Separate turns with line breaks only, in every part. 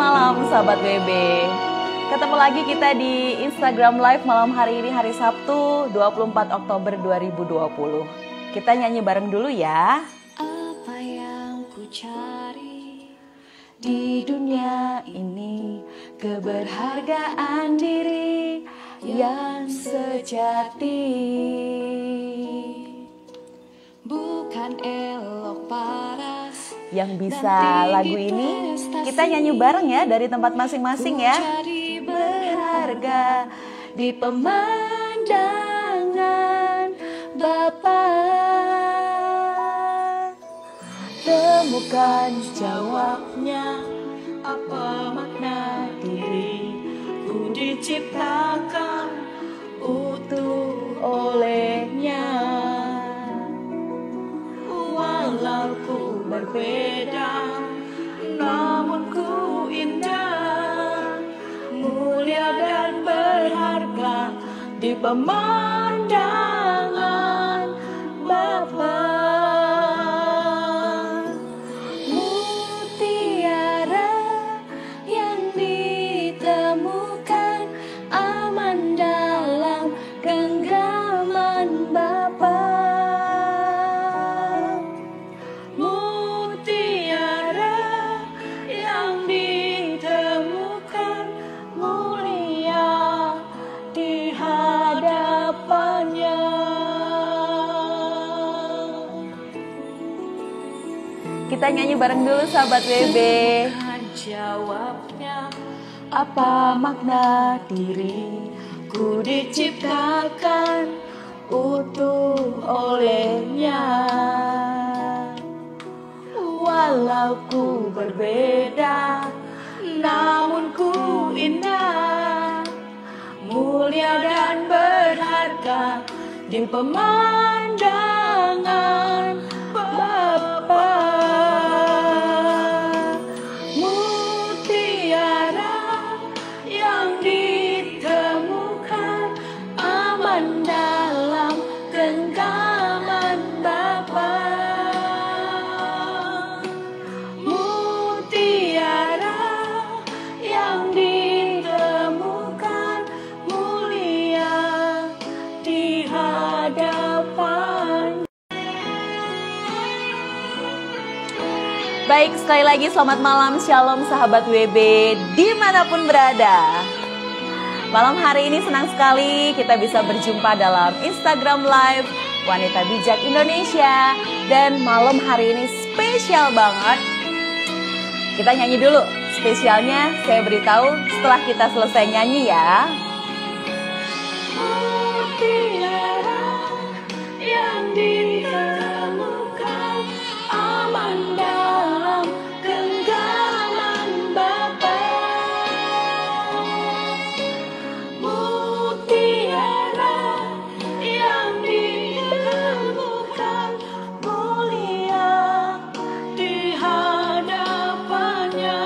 malam sahabat WB. Ketemu lagi kita di Instagram Live malam hari ini, hari Sabtu 24 Oktober 2020. Kita nyanyi bareng dulu ya.
Apa yang ku cari
Di dunia ini, keberhargaan diri yang sejati.
bukan elok paras.
Yang bisa lagu ini kita nyanyi bareng ya dari tempat masing-masing ya.
Jadi
Berharga di pemandangan Bapa, temukan jawabnya, apa makna diri ku diciptakan utuh olehnya. Walau ku berbeda, namun ku indah, mulia dan berharga di pemandangan Bapa. Mutiara yang ditemukan aman dalam genggaman Bapa. Mutiara yang ditemukan mulia di hadapannya. Kita nyanyi bareng dulu sahabat WB. Jawabnya, apa makna diri ku diciptakan utuh olehnya. Walau ku berbeda, namun ku indah, mulia dan berharga di pemandangan Bapa. Mutiara yang ditemukan aman dalam genggaman Bapa. Mutiara yang ditemukan mulia di hadapan. Baik, sekali lagi selamat malam, shalom sahabat WB dimanapun berada. Malam hari ini senang sekali kita bisa berjumpa dalam Instagram Live Wanita Bijak Indonesia. Dan malam hari ini spesial banget. Kita nyanyi dulu, spesialnya saya beritahu setelah kita selesai nyanyi ya. Mutiara yang ditemukan aman dalam genggaman Bapa. Mutiara yang ditemukan mulia di hadapannya.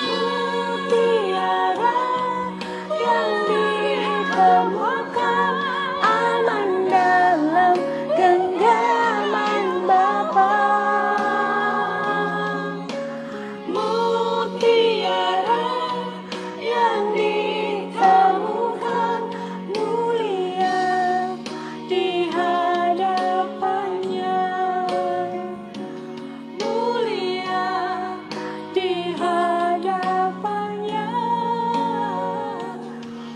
Mutiara yang ditemukan aman dalam genggaman Bapa. Mutiara yang ditemukan mulia di hadapannya. Mulia di hadapannya.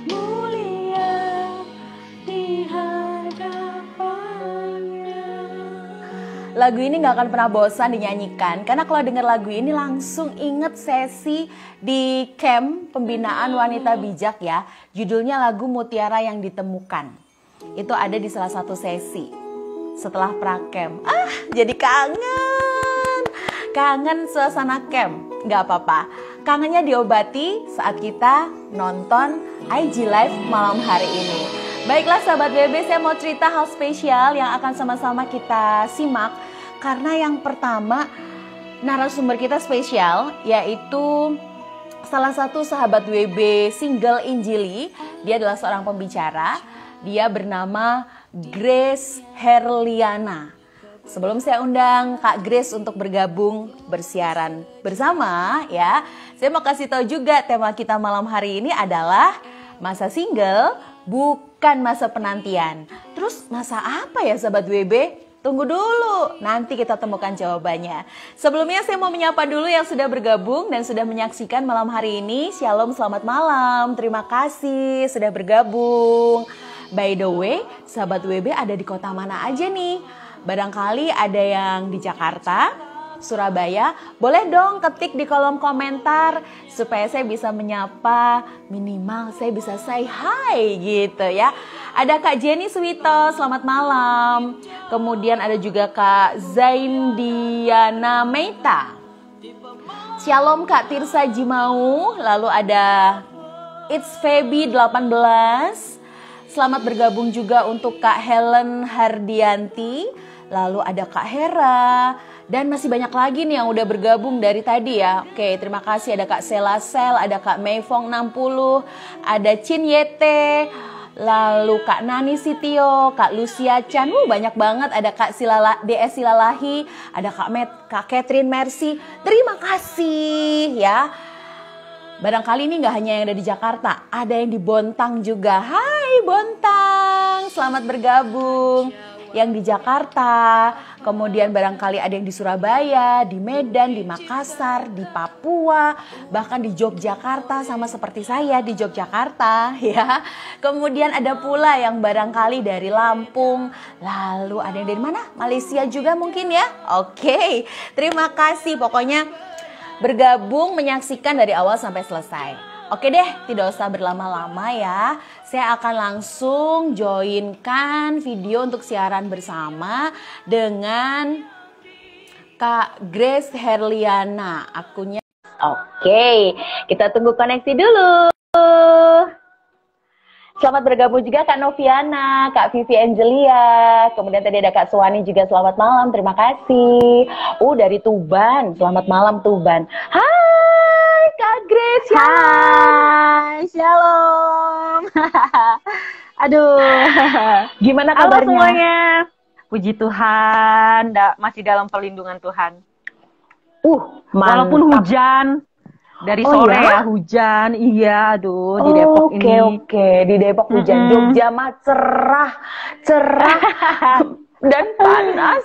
Mulia di hadapannya. Lagu ini gak akan pernah bosan dinyanyikan, karena kalau dengar lagu ini langsung inget sesi di camp pembinaan wanita bijak ya. Judulnya lagu Mutiara yang Ditemukan. Itu ada di salah satu sesi setelah prakem. Jadi kangen suasana camp. Gak apa-apa, kangennya diobati saat kita nonton IG Live malam hari ini. Baiklah sahabat WB, saya mau cerita hal spesial yang akan sama-sama kita simak. Karena yang pertama, narasumber kita spesial, yaitu salah satu sahabat WB single Injili. Dia adalah seorang pembicara. Dia bernama Grace Herliana. sebelum saya undang Kak Grace untuk bergabung bersiaran bersama ya, saya mau kasih tahu juga tema kita malam hari ini adalah masa single bukan masa penantian. Terus masa apa ya Sahabat WB? Tunggu dulu, nanti kita temukan jawabannya. Sebelumnya saya mau menyapa dulu yang sudah bergabung dan sudah menyaksikan malam hari ini. Shalom, selamat malam, terima kasih sudah bergabung. By the way, Sahabat WB ada di kota mana aja nih? Barangkali ada yang di Jakarta, Surabaya, boleh dong ketik di kolom komentar supaya saya bisa menyapa, minimal saya bisa say hi gitu ya. Ada Kak Jenny Suwito, selamat malam. Kemudian ada juga Kak Zaindiana Meita. Shalom Kak Tirsa Jimau. Lalu ada It's Feby 18. Selamat bergabung juga untuk Kak Helen Hardianti. Lalu ada Kak Hera. Dan masih banyak lagi nih yang udah bergabung dari tadi ya. Oke, terima kasih. Ada Kak Selasel, ada Kak Meifong 60, ada Chin Yete, lalu Kak Nani Sitio, Kak Lucia Chan, banyak banget. Ada Kak DS Silalahi, ada Kak Catherine Mercy. Terima kasih ya. Barangkali ini gak hanya yang ada di Jakarta, ada yang di Bontang juga. Hai Bontang, selamat bergabung. Yang di Jakarta, kemudian barangkali ada yang di Surabaya, di Medan, di Makassar, di Papua, bahkan di Yogyakarta sama seperti saya di Yogyakarta ya. Kemudian ada pula yang barangkali dari Lampung, lalu ada yang dari mana? Malaysia juga mungkin ya. Oke, terima kasih pokoknya bergabung menyaksikan dari awal sampai selesai. Oke deh, tidak usah berlama-lama ya. Saya akan langsung joinkan video untuk siaran bersama dengan Kak Grace Herliana akunnya. Oke, kita tunggu koneksi dulu. Selamat bergabung juga Kak Noviana, Kak Vivi Angelia, kemudian tadi ada Kak Suwani juga, selamat malam, terima kasih. Dari Tuban, selamat malam Tuban. Hai Kak Grace,
hai, shalom. Aduh,
gimana
halo
kabarnya?
Semuanya, puji Tuhan, masih dalam perlindungan Tuhan. Walaupun hujan. Dari sore ya hujan, iya, aduh di Depok ini.
Oke, di Depok hujan. Jogja mah cerah dan panas.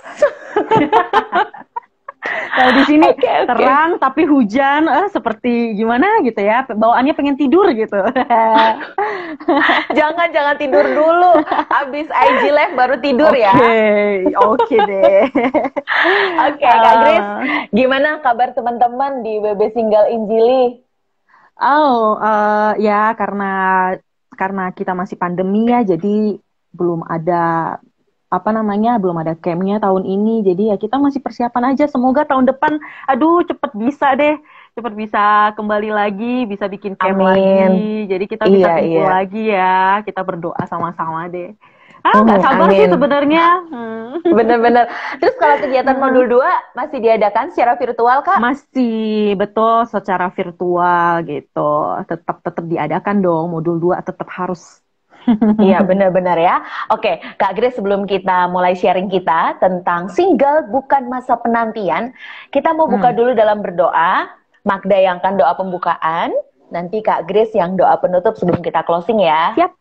Kalau di sini terang tapi hujan, seperti gimana gitu ya, bawaannya pengen tidur gitu.
Jangan tidur dulu, habis IG live baru tidur ya.
Oke deh.
Oke, Kak Grace, gimana kabar teman-teman di WB Single Injili?
Ya karena kita masih pandemi ya, jadi belum ada belum ada campnya tahun ini, jadi ya kita masih persiapan aja. Semoga tahun depan, cepet bisa kembali lagi, bisa bikin camp lagi, jadi kita bisa kumpul lagi ya, kita berdoa sama-sama deh. Nggak sabar sih sebenarnya.
Bener-bener. Terus kalau kegiatan modul 2 masih diadakan secara virtual Kak?
Masih, betul, secara virtual gitu. Tetap diadakan dong, modul 2 tetap harus.
Iya benar-benar ya. Oke Kak Grace, sebelum kita mulai sharing kita tentang single bukan masa penantian, kita mau buka dulu dalam berdoa. Magda yang akan doa pembukaan, nanti Kak Grace yang doa penutup sebelum kita closing ya.
Siap.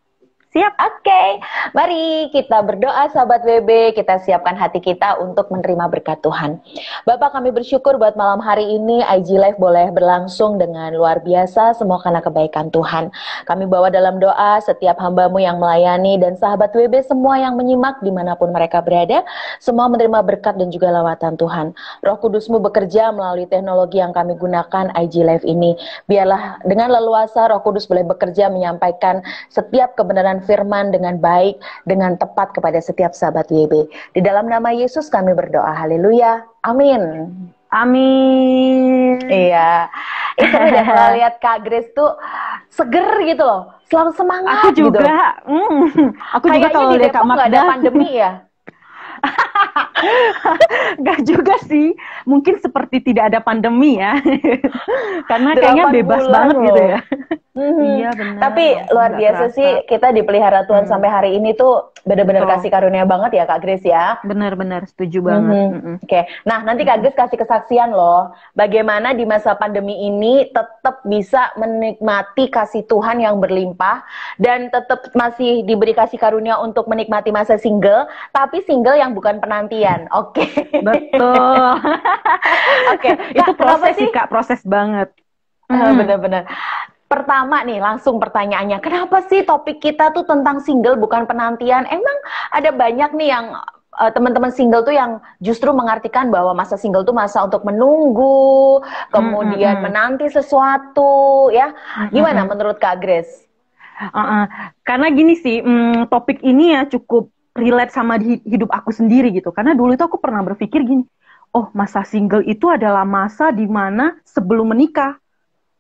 Oke, mari kita berdoa sahabat WB, kita siapkan hati kita untuk menerima berkat Tuhan. Bapak, kami bersyukur buat malam hari ini IG Live boleh berlangsung dengan luar biasa, semua karena kebaikan Tuhan. Kami bawa dalam doa setiap hamba-Mu yang melayani dan sahabat WB semua yang menyimak dimanapun mereka berada, semua menerima berkat dan juga lawatan Tuhan. Roh Kudus-Mu bekerja melalui teknologi yang kami gunakan IG Live ini. Biarlah dengan leluasa Roh Kudus boleh bekerja menyampaikan setiap kebenaran firman dengan baik, dengan tepat kepada setiap sahabat WB. Di dalam nama Yesus kami berdoa. Haleluya. Amin.
Amin.
Iya. Itu udah kalau lihat Kak Grace tuh seger gitu loh. Selalu semangat.
Aku juga.
Gitu.
Aku juga kalau lihat Kak Magda.
Ada pandemi ya?
Gak juga sih. Mungkin seperti tidak ada pandemi ya. Karena kayaknya bebas banget loh. Gitu ya. Iya benar.
Tapi
Ya ampun,
luar
nggak
biasa
kerasa.
sih, kita dipelihara Tuhan sampai hari ini tuh benar-benar
Betul.
kasih karunia banget ya Kak Grace ya.
Benar-benar setuju banget.
Oke, nah nanti Kak Grace kasih kesaksian loh, bagaimana di masa pandemi ini tetap bisa menikmati kasih Tuhan yang berlimpah dan tetap masih diberi kasih karunia untuk menikmati masa single, tapi single yang bukan penantian. Oke.
Betul.
Oke,
Itu
Kak, kenapa
proses
sih?
sih Kak, proses banget.
Bener-bener. Pertama nih, langsung pertanyaannya, kenapa sih topik kita tuh tentang single bukan penantian? Emang ada banyak nih yang teman-teman single tuh yang justru mengartikan bahwa masa single tuh masa untuk menunggu, kemudian menanti sesuatu, ya. Gimana menurut Kak Grace?
Karena gini sih, topik ini ya cukup relate sama hidup aku sendiri gitu. Karena dulu itu aku pernah berpikir gini, oh masa single itu adalah masa dimana sebelum menikah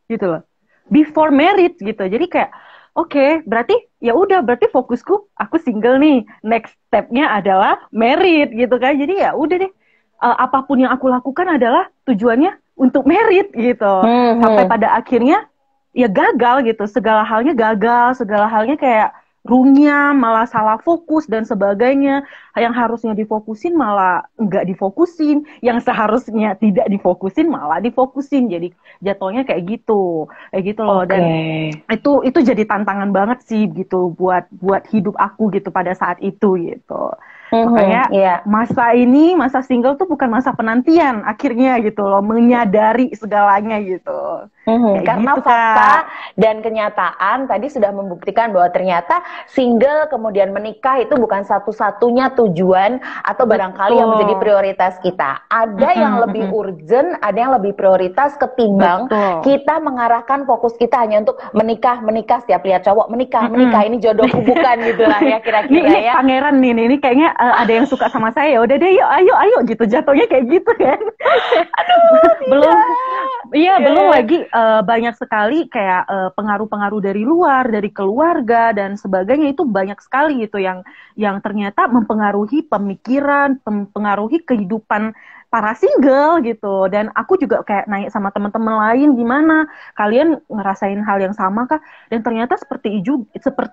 gitu loh, before married gitu. Jadi kayak oke, berarti ya udah, berarti fokusku aku single nih, next stepnya adalah married gitu kan. Jadi ya udah deh, apapun yang aku lakukan adalah tujuannya untuk married gitu. Sampai pada akhirnya ya gagal gitu, segala halnya gagal, segala halnya kayak runyam, malah salah fokus dan sebagainya. Yang harusnya difokusin malah nggak difokusin, yang seharusnya tidak difokusin malah difokusin. Jadi jatuhnya kayak gitu loh. Dan itu jadi tantangan banget sih gitu buat hidup aku gitu pada saat itu gitu. Makanya masa single tuh bukan masa penantian akhirnya gitu loh, menyadari segalanya gitu.
Karena
gitu,
fakta dan kenyataan tadi sudah membuktikan bahwa ternyata single kemudian menikah itu bukan satu-satunya tujuan atau barangkali yang menjadi prioritas kita. Ada yang lebih urgent, ada yang lebih prioritas ketimbang kita mengarahkan fokus kita hanya untuk menikah setiap lihat cowok menikah ini jodohku bukan gitu lah ya kira-kira
ini
ya.
Pangeran nih, ini kayaknya ada yang suka sama saya, udah deh yuk ayo gitu, jatuhnya kayak gitu kan. Aduh, belum lagi banyak sekali kayak pengaruh-pengaruh dari luar, dari keluarga dan sebagainya, itu banyak sekali gitu yang ternyata mempengaruhi pemikiran, mempengaruhi kehidupan para single gitu. Dan aku juga kayak nanya sama teman-teman lain, gimana kalian ngerasain hal yang sama kah? Dan ternyata seperti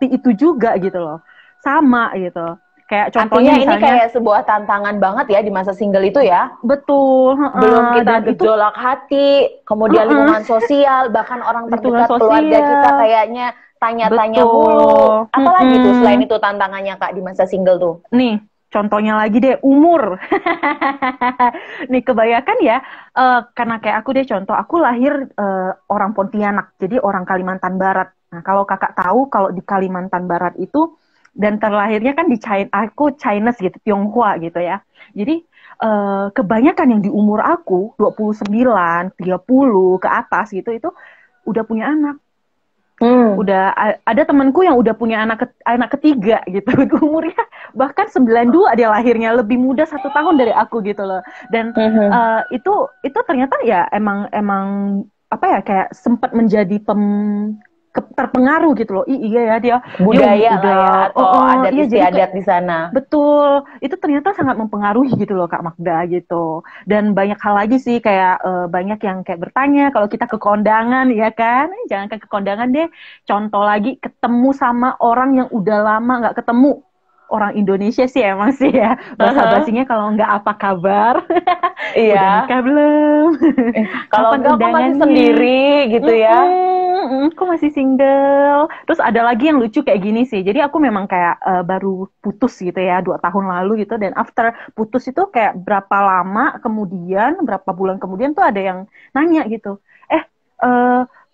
itu juga gitu loh, sama gitu. Kayak contohnya
artinya
misalnya,
ini kayak sebuah tantangan banget ya di masa single itu ya.
Betul.
Belum kita gejolak hati, kemudian lingkungan sosial, bahkan orang terdekat keluarga kita kayaknya tanya-tanya mulu. Apalagi tuh selain itu tantangannya Kak di masa single tuh?
Nih, contohnya lagi deh, umur. Nih kebanyakan ya, karena kayak aku deh contoh, aku lahir orang Pontianak, jadi orang Kalimantan Barat. Nah kalau kakak tahu, kalau di Kalimantan Barat itu, dan terlahirnya kan di China, aku Chinese gitu, Tionghoa gitu ya. Jadi kebanyakan yang di umur aku 29, 30 ke atas gitu, itu udah punya anak. Udah ada temanku yang udah punya anak ketiga gitu. Umurnya bahkan 92 dia lahirnya, lebih muda 1 tahun dari aku gitu loh. Dan itu ternyata ya emang apa ya, kayak sempat menjadi terpengaruh gitu loh. Iya ya, dia
budaya
udah,
lah ya, atau adat
istiadat
di sana.
Betul, itu ternyata sangat mempengaruhi gitu loh Kak Magda gitu. Dan banyak hal lagi sih, kayak banyak yang kayak bertanya kalau kita ke kondangan ya kan, jangan ke kondangan deh. Contoh lagi, ketemu sama orang yang udah lama nggak ketemu. Orang Indonesia sih emang sih ya, bahasa basinya kalau nggak apa kabar, udah nikah belum?
Kalau enggak kok masih sendiri gitu ya.
Kok masih single. Terus ada lagi yang lucu kayak gini sih, jadi aku memang kayak baru putus gitu ya 2 tahun lalu gitu. Dan after putus itu kayak berapa lama kemudian, berapa bulan kemudian tuh ada yang nanya gitu,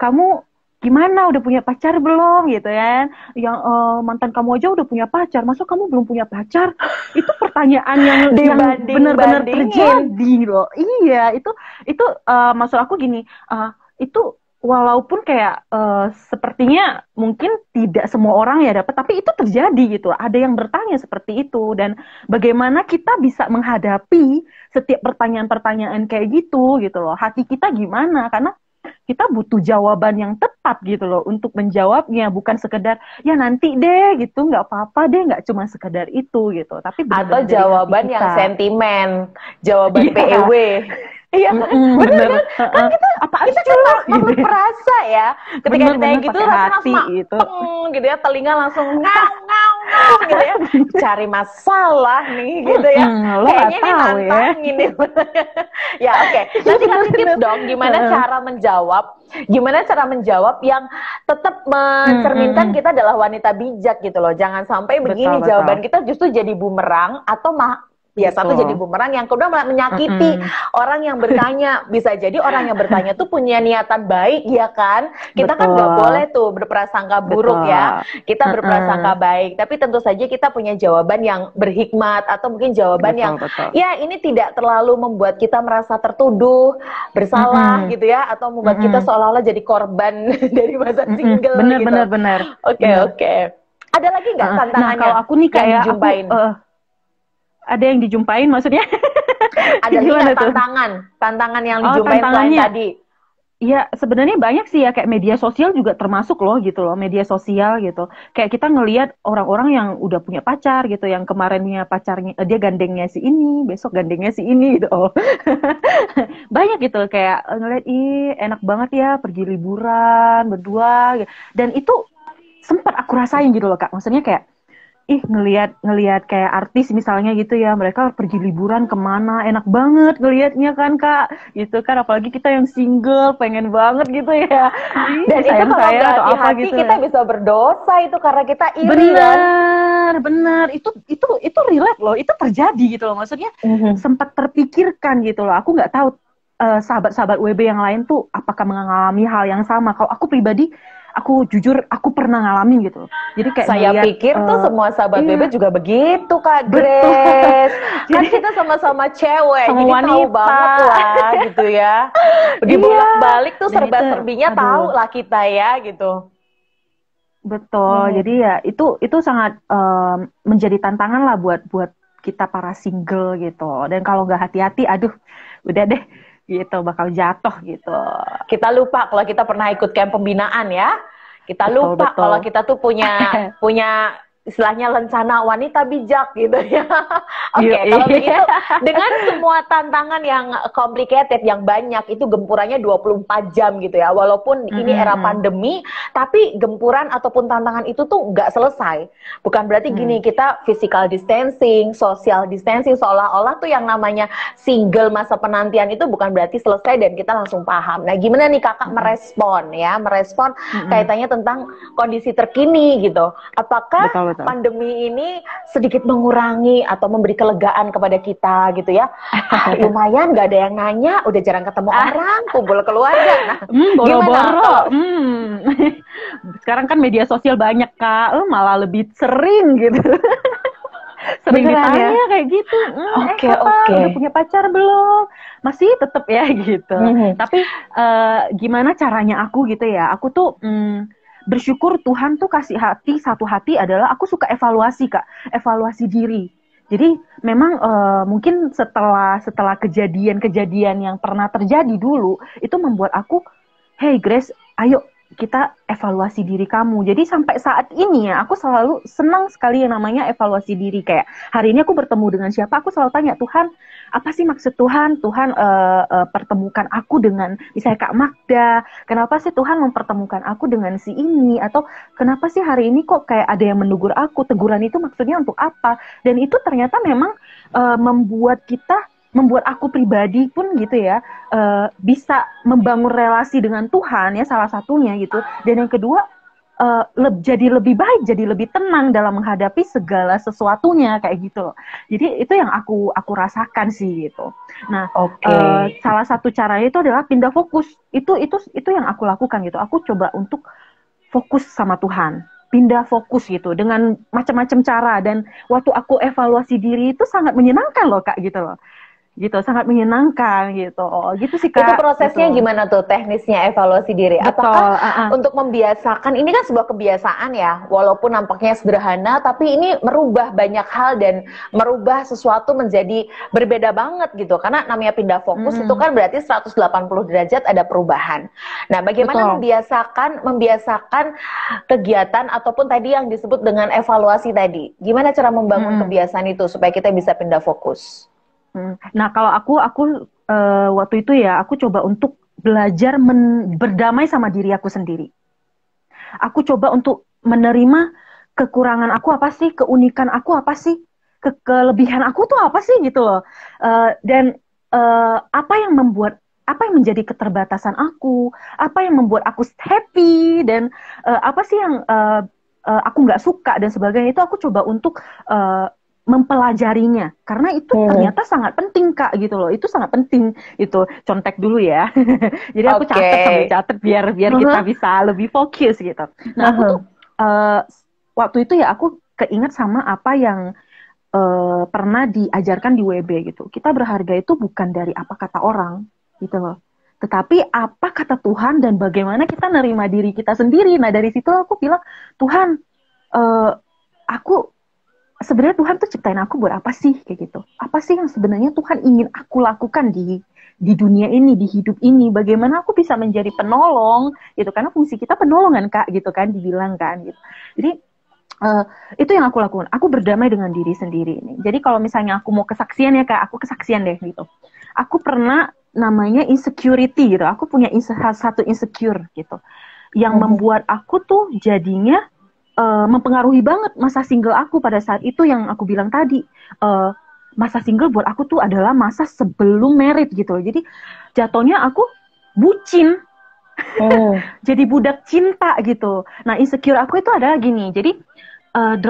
kamu gimana, udah punya pacar belum gitu kan? Yang mantan kamu aja udah punya pacar, masa kamu belum punya pacar? Itu pertanyaan yang benar-benar terjadi loh. Iya, itu maksud aku gini, itu walaupun kayak sepertinya mungkin tidak semua orang ya dapat, tapi itu terjadi gitu. Ada yang bertanya seperti itu, dan bagaimana kita bisa menghadapi setiap pertanyaan-pertanyaan kayak gitu loh. Hati kita gimana? Karena kita butuh jawaban yang tepat gitu loh untuk menjawabnya, bukan sekedar ya nanti deh gitu, nggak apa-apa deh, nggak cuma sekedar itu gitu, tapi
atau jawaban yang sentimen, jawaban PEW. Iya, bener kan? Kan kita makhluk perasa ya. Ketika ditanya gitu
pakai
rasanya
hati
langsung
gitu.
gitu ya, telinga langsung ngau ngau ngau gitu ya. Cari masalah nih gitu ya.
Lo
Kayaknya
nggak
ini
tahu ya.
nantangin nih. Ya oke. Nanti kasih tips dong gimana cara menjawab. Gimana cara menjawab yang tetap mencerminkan kita adalah wanita bijak gitu loh. Jangan sampai begini
Betul.
jawaban kita justru jadi bumerang atau satu jadi bumerang, yang kedua malah menyakiti orang yang bertanya. Bisa jadi orang yang bertanya tuh punya niatan baik ya kan. Kita kan nggak boleh tuh berprasangka buruk ya. Kita berprasangka baik, tapi tentu saja kita punya jawaban yang berhikmat atau mungkin jawaban yang ya ini tidak terlalu membuat kita merasa tertuduh, bersalah gitu ya, atau membuat kita seolah-olah jadi korban dari masa single gitu.
Bener.
Oke. Ada lagi nggak tantangannya?
Nah, kalau aku nih kayak
yang dijumpain?
Ada yang dijumpain maksudnya?
Ada nggak tantangan yang dijumpain selain tadi?
Ya sebenarnya banyak sih ya, kayak media sosial juga termasuk loh gitu loh, media sosial gitu. Kayak kita ngelihat orang-orang yang udah punya pacar gitu, yang kemarin punya pacarnya, dia gandengnya si ini, besok gandengnya si ini gitu. Banyak gitu, kayak ngelihat, ih enak banget ya pergi liburan berdua. Dan itu sempat aku rasain gitu loh Kak, maksudnya kayak, ngelihat kayak artis misalnya gitu ya, mereka pergi liburan kemana, enak banget ngelihatnya kan Kak, gitu kan, apalagi kita yang single pengen banget gitu ya.
Dan itu kalau nggak hati-hati gitu kita bisa berdosa itu karena kita iri.
Bener, itu relate loh, itu terjadi gitu loh, maksudnya sempat terpikirkan gitu loh. Aku nggak tahu sahabat-sahabat WB yang lain tuh apakah mengalami hal yang sama. Kalau aku pribadi, aku jujur aku pernah ngalamin gitu. Jadi kayak
saya pikir tuh semua sahabat Bebe juga begitu Kak Grace. Kan kita sama-sama cewek, jadi wanita. Tahu banget lah gitu ya. Dibolak-balik tuh serba-serbinya tahu lah kita ya gitu.
Betul. Jadi ya itu sangat menjadi tantangan lah buat kita para single gitu. Dan kalau nggak hati-hati, aduh, udah deh. Gitu bakal jatuh gitu.
Kita lupa kalau kita pernah ikut camp pembinaan ya. Kita lupa kalau kita tuh punya istilahnya lencana wanita bijak gitu ya. Oke, kalau begitu dengan semua tantangan yang complicated, yang banyak, itu gempurannya 24 jam gitu ya. Walaupun ini era pandemi, tapi gempuran ataupun tantangan itu tuh nggak selesai. Bukan berarti gini, kita physical distancing, social distancing, seolah-olah tuh yang namanya single masa penantian itu bukan berarti selesai dan kita langsung paham. Nah, gimana nih Kakak merespon kaitannya tentang kondisi terkini gitu. Apakah pandemi ini sedikit mengurangi atau memberi kelegaan kepada kita gitu ya? Lumayan gak ada yang nanya, udah jarang ketemu orang, kumpul keluarga. Nah,
boro-boro. Sekarang kan media sosial banyak Kak, malah lebih sering gitu. Sering ditanya kayak gitu. Oke. Udah punya pacar belum? Masih tetap ya gitu. Tapi gimana caranya aku gitu ya? Aku tuh bersyukur Tuhan tuh kasih satu hati adalah aku suka evaluasi Kak, evaluasi diri. Jadi memang mungkin setelah kejadian-kejadian yang pernah terjadi dulu, itu membuat aku, hey Grace, ayo kita evaluasi diri kamu. Jadi sampai saat ini ya, aku selalu senang sekali yang namanya evaluasi diri. Kayak hari ini aku bertemu dengan siapa, aku selalu tanya, Tuhan, apa sih maksud Tuhan? Tuhan pertemukan aku dengan misalnya Kak Magda. Kenapa sih Tuhan mempertemukan aku dengan si ini? Atau kenapa sih hari ini kok kayak ada yang menegur aku? Teguran itu maksudnya untuk apa? Dan itu ternyata memang membuat aku pribadi pun gitu ya, bisa membangun relasi dengan Tuhan ya, salah satunya gitu. Dan yang kedua, jadi lebih baik, jadi lebih tenang dalam menghadapi segala sesuatunya kayak gitu loh. Jadi itu yang aku rasakan sih gitu. Nah, salah satu caranya itu adalah pindah fokus. Itu yang aku lakukan gitu. Aku coba untuk fokus sama Tuhan, pindah fokus gitu dengan macam-macam cara. Dan waktu aku evaluasi diri itu sangat menyenangkan loh Kak gitu loh. Gitu, sangat menyenangkan gitu. Gitu sih Kak.
Itu prosesnya gitu. Gimana tuh teknisnya evaluasi diri?
Betul,
apakah untuk membiasakan, ini kan sebuah kebiasaan ya, walaupun nampaknya sederhana, tapi ini merubah banyak hal dan merubah sesuatu menjadi berbeda banget gitu. Karena namanya pindah fokus itu kan berarti 180 derajat ada perubahan. Nah, bagaimana membiasakan kegiatan ataupun tadi yang disebut dengan evaluasi tadi? Gimana cara membangun kebiasaan itu supaya kita bisa pindah fokus?
Nah, kalau aku waktu itu ya, aku coba untuk belajar berdamai sama diri aku sendiri. Aku coba untuk menerima kekurangan aku apa sih, keunikan aku apa sih, kelebihan aku tuh apa sih gitu loh. Dan apa yang menjadi keterbatasan aku, apa yang membuat aku happy, dan apa sih yang aku nggak suka dan sebagainya, itu aku coba untuk mempelajarinya, karena itu ternyata sangat penting Kak gitu loh. Itu sangat penting, itu contek dulu ya. Jadi aku catat biar kita bisa lebih fokus gitu. Nah aku tuh waktu itu ya aku keinget sama apa yang pernah diajarkan di WB gitu. Kita berharga itu bukan dari apa kata orang gitu loh, tetapi apa kata Tuhan dan bagaimana kita nerima diri kita sendiri. Nah dari situ aku bilang, Tuhan, aku sebenarnya Tuhan tuh ciptain aku buat apa sih kayak gitu? Apa sih yang sebenarnya Tuhan ingin aku lakukan di dunia ini, di hidup ini? Bagaimana aku bisa menjadi penolong gitu? Karena fungsi kita penolongan Kak gitu kan, dibilang kan gitu. Jadi itu yang aku lakukan. Aku berdamai dengan diri sendiri ini. Jadi kalau misalnya aku mau kesaksian ya Kak, aku kesaksian deh gitu. Aku pernah namanya insecurity gitu. Aku punya satu insecure gitu, yang membuat aku tuh jadinya mempengaruhi banget masa single aku pada saat itu. Yang aku bilang tadi, masa single buat aku tuh adalah masa sebelum married gitu. Jadi jatuhnya aku bucin, jadi budak cinta gitu. Nah insecure aku itu adalah gini, jadi 18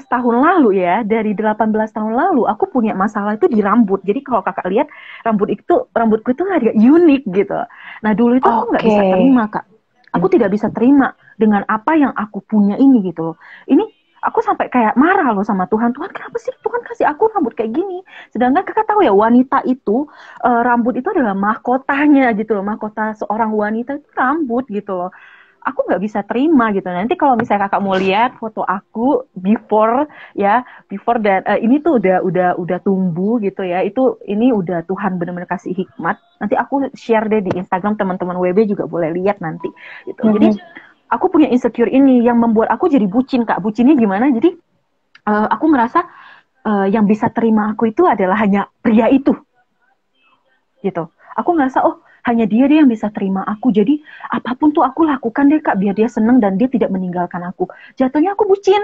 tahun lalu ya, dari 18 tahun lalu aku punya masalah itu di rambut. Jadi kalau kakak lihat rambutku itu agak unik gitu. Nah dulu itu aku nggak bisa terima Kak. Aku tidak bisa terima dengan apa yang aku punya ini gitu loh. Ini aku sampai kayak marah loh sama Tuhan. Tuhan kenapa sih Tuhan kasih aku rambut kayak gini? Sedangkan kakak tahu ya, wanita itu rambut itu adalah mahkotanya gitu loh. Mahkota seorang wanita itu rambut gitu loh. Aku nggak bisa terima gitu. Nanti kalau misalnya kakak mau lihat foto aku before dan ini tuh udah tumbuh gitu ya. Ini udah Tuhan benar-benar kasih hikmat. Nanti aku share deh di Instagram, teman-teman WB juga boleh lihat nanti gitu. Jadi aku punya insecure ini yang membuat aku jadi bucin Kak. Bucinnya gimana? Jadi aku ngerasa yang bisa terima aku itu adalah hanya pria itu gitu. Aku ngerasa hanya dia yang bisa terima aku. Jadi apapun tuh aku lakukan deh Kak, biar dia seneng dan dia tidak meninggalkan aku. Jatuhnya aku bucin.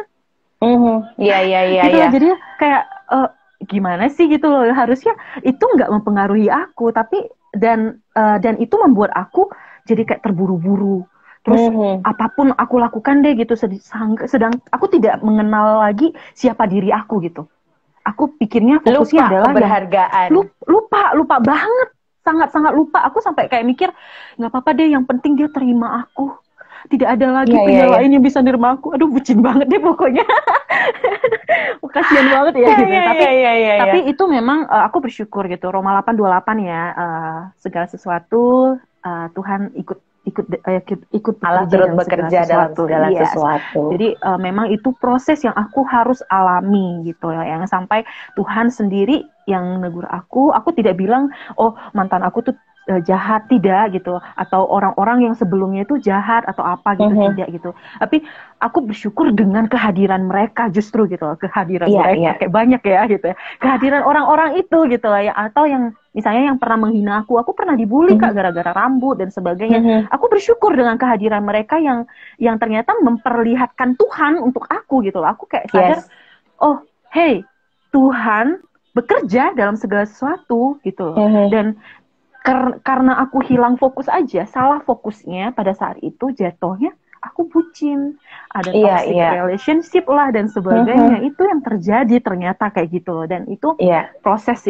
Iya.
Gitu lah, jadi kayak gimana sih gitu loh. Harusnya itu nggak mempengaruhi aku, tapi dan itu membuat aku jadi kayak terburu-buru. Terus apapun aku lakukan deh gitu, sedang aku tidak mengenal lagi siapa diri aku gitu. Aku pikirnya fokusnya adalah
keberhargaan.
Lupa banget. Sangat-sangat lupa. Aku sampai kayak mikir, nggak apa-apa deh, yang penting dia terima aku. Tidak ada lagi pria lain yang bisa nerima aku. Aduh, bucin banget deh pokoknya. Kasian banget ya gitu. Tapi itu memang aku bersyukur gitu. Roma 8:28 ya. Segala sesuatu Tuhan ikut
Allah turut bekerja dalam segala sesuatu.
Jadi memang itu proses yang aku harus alami gitu ya. Yang sampai Tuhan sendiri yang negur aku tidak bilang mantan aku tuh jahat, tidak gitu, atau orang-orang yang sebelumnya itu jahat atau apa gitu, tidak gitu. Tapi aku bersyukur dengan kehadiran mereka justru gitu, kehadiran mereka kayak banyak ya gitu ya. Kehadiran orang-orang itu gitu lah ya, atau yang misalnya yang pernah menghina aku pernah dibully Kak gara-gara rambut dan sebagainya. Aku bersyukur dengan kehadiran mereka yang ternyata memperlihatkan Tuhan untuk aku gitu loh. Aku kayak sadar, hey, Tuhan bekerja dalam segala sesuatu gitu loh. Dan karena aku hilang fokus aja, salah fokusnya pada saat itu, jatuhnya aku bucin, ada toxic relationship lah dan sebagainya. Itu yang terjadi ternyata kayak gitu loh. Dan itu proses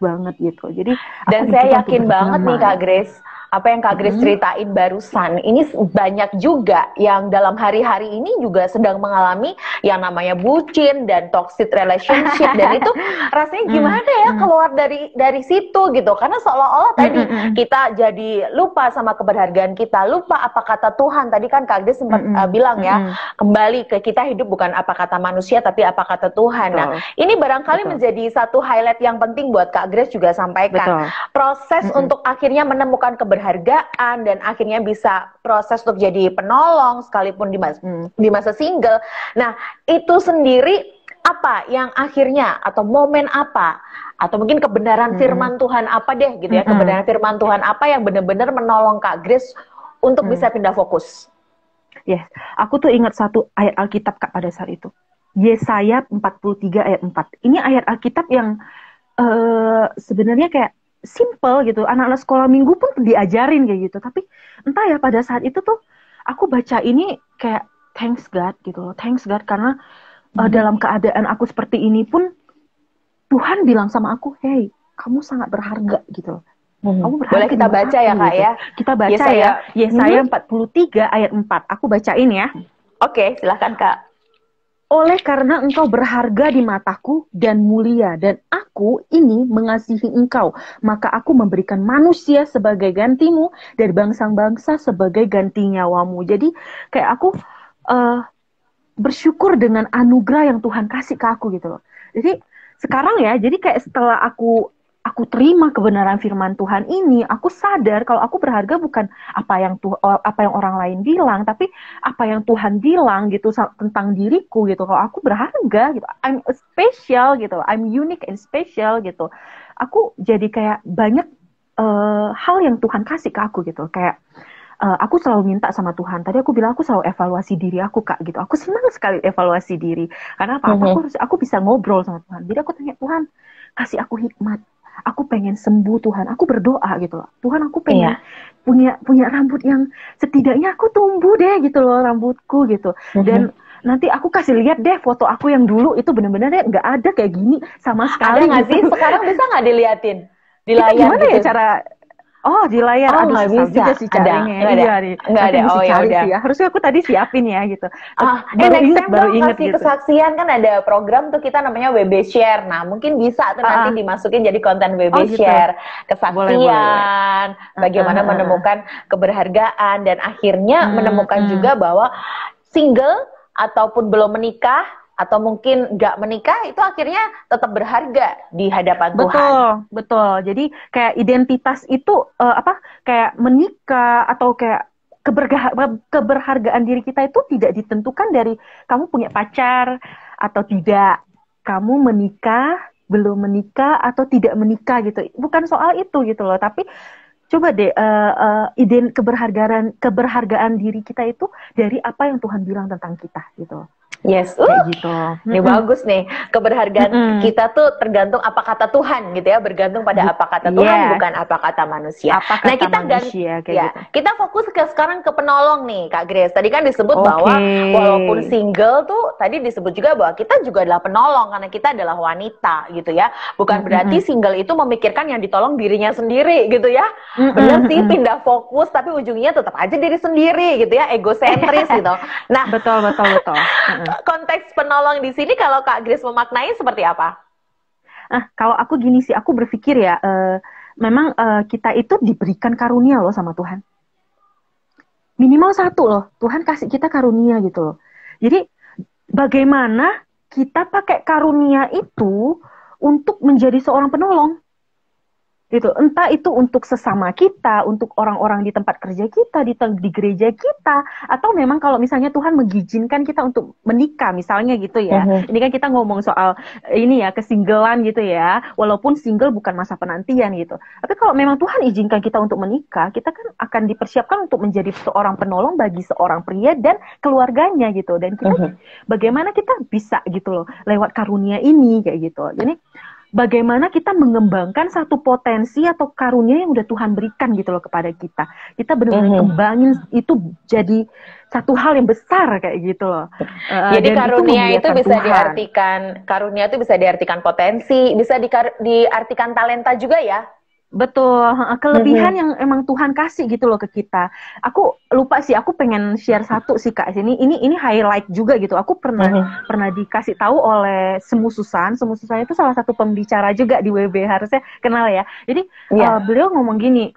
banget gitu. Jadi
dan saya yakin banget nih Kak Grace, apa yang Kak Grace ceritain barusan, ini banyak juga yang dalam hari-hari ini juga sedang mengalami yang namanya bucin dan toxic relationship. Dan itu rasanya gimana ya keluar dari situ gitu, karena seolah-olah tadi kita jadi lupa sama keberhargaan kita, lupa apa kata Tuhan. Tadi kan Kak Grace sempat bilang ya, kembali ke kita hidup bukan apa kata manusia tapi apa kata Tuhan. Nah ini barangkali menjadi satu highlight yang penting buat Kak Grace juga sampaikan. Proses untuk akhirnya menemukan keberhargaan dan akhirnya bisa proses untuk jadi penolong sekalipun di masa single. Nah itu sendiri apa yang akhirnya atau momen apa atau mungkin kebenaran firman Tuhan apa deh gitu ya, kebenaran firman Tuhan apa yang benar-benar menolong Kak Grace untuk bisa pindah fokus?
Yes, aku tuh ingat satu ayat Alkitab Kak pada saat itu. Yesaya 43 ayat 4. Ini ayat Alkitab yang sebenarnya kayak simple gitu. Anak-anak sekolah minggu pun diajarin kayak gitu. Tapi entah ya pada saat itu tuh aku baca ini kayak thanks God gitu loh. Thanks God karena dalam keadaan aku seperti ini pun Tuhan bilang sama aku, hey, kamu sangat berharga gitu loh. Kamu berharga.
Boleh kita baca ya Kak
gitu.
ya?
Kita baca ya. Yesaya 43 ayat 4. Aku bacain ya.
Oke, silahkan Kak.
Oleh karena engkau berharga di mataku dan mulia, dan aku ini mengasihi engkau, maka aku memberikan manusia sebagai gantimu dan bangsa-bangsa sebagai ganti nyawamu. Jadi kayak aku bersyukur dengan anugerah yang Tuhan kasih ke aku gitu loh. Jadi sekarang ya, jadi kayak setelah aku terima kebenaran firman Tuhan ini, aku sadar kalau aku berharga bukan apa yang orang lain bilang, tapi apa yang Tuhan bilang gitu tentang diriku gitu. Kalau aku berharga gitu, I'm special gitu, I'm unique and special gitu. Aku jadi kayak banyak hal yang Tuhan kasih ke aku gitu. Kayak aku selalu minta sama Tuhan. Tadi aku bilang aku selalu evaluasi diri aku Kak gitu. Aku senang sekali evaluasi diri. Karena apa? Aku bisa ngobrol sama Tuhan. Jadi aku tanya Tuhan, kasih aku hikmat. Aku pengen sembuh Tuhan, aku berdoa gitu loh. Tuhan aku pengen punya rambut yang setidaknya aku tumbuh deh gitu loh rambutku gitu. Dan nanti aku kasih lihat deh foto aku yang dulu itu bener-bener deh nggak ada kayak gini sama sekali.
Ada nggak
gitu.
sih? Sekarang bisa nggak diliatin di
Itu
layar
gimana
gitu?
ya cara? Oh di layar,
Oh,
aduh
nggak
susah
bisa.
juga sih caranya. Iya nih,
Nggak
nanti
ada.
mesti
Oh ya
cari
udah.
sih ya. Harusnya aku tadi siapin ya gitu.
Next time dong kasih
gitu.
kesaksian kan ada program tuh kita namanya WB Share. Nah mungkin bisa tuh nanti dimasukin jadi konten WB
gitu.
Share. Kesaksian,
Boleh.
bagaimana menemukan keberhargaan dan akhirnya menemukan juga bahwa single ataupun belum menikah atau mungkin nggak menikah itu akhirnya tetap berharga di hadapan Tuhan.
Betul. Jadi kayak identitas itu kayak menikah atau kayak keberhargaan diri kita itu tidak ditentukan dari kamu punya pacar atau tidak, kamu menikah, belum menikah atau tidak menikah gitu. Bukan soal itu gitu loh, tapi coba deh keberhargaan diri kita itu dari apa yang Tuhan bilang tentang kita gitu.
Yes,
kayak gitu.
Ini bagus nih. Keberhargaan kita tuh tergantung apa kata Tuhan gitu ya, bergantung pada apa kata Tuhan bukan apa kata manusia.
Apa kata
kita
manusia, kayak gitu.
Kita fokus sekarang ke penolong nih, Kak Grace. Tadi kan disebut bahwa walaupun single tuh tadi disebut juga bahwa kita juga adalah penolong karena kita adalah wanita gitu ya. Bukan berarti single itu memikirkan yang ditolong dirinya sendiri gitu ya. Bener sih pindah fokus tapi ujungnya tetap aja diri sendiri gitu ya, egosentris gitu. Nah,
betul.
Konteks penolong di sini kalau Kak Grace memaknai seperti apa?
Kalau aku gini sih, aku berpikir ya, memang kita itu diberikan karunia loh sama Tuhan. Minimal satu loh, Tuhan kasih kita karunia gitu loh. Jadi bagaimana kita pakai karunia itu untuk menjadi seorang penolong? Gitu. Entah itu untuk sesama kita, untuk orang-orang di tempat kerja kita, di gereja kita, atau memang kalau misalnya Tuhan mengizinkan kita untuk menikah misalnya gitu ya. Ini kan kita ngomong soal ini ya, kesinggelan gitu ya, walaupun single bukan masa penantian gitu. Tapi kalau memang Tuhan izinkan kita untuk menikah, kita kan akan dipersiapkan untuk menjadi seorang penolong bagi seorang pria dan keluarganya gitu. Dan kita bagaimana kita bisa gitu loh lewat karunia ini kayak gitu. Jadi bagaimana kita mengembangkan satu potensi atau karunia yang udah Tuhan berikan gitu loh kepada kita. Kita benar-benar kembangin itu jadi satu hal yang besar kayak gitu loh.
Jadi karunia itu bisa karunia itu bisa diartikan potensi, bisa diartikan talenta juga ya.
Betul, kelebihan yang emang Tuhan kasih gitu loh ke kita. Aku lupa sih, aku pengen share satu sih Kak sini. Ini highlight juga gitu. Aku pernah dikasih tahu oleh Semu Susan. Semu Susan itu salah satu pembicara juga di WB, harusnya kenal ya. Jadi beliau ngomong gini,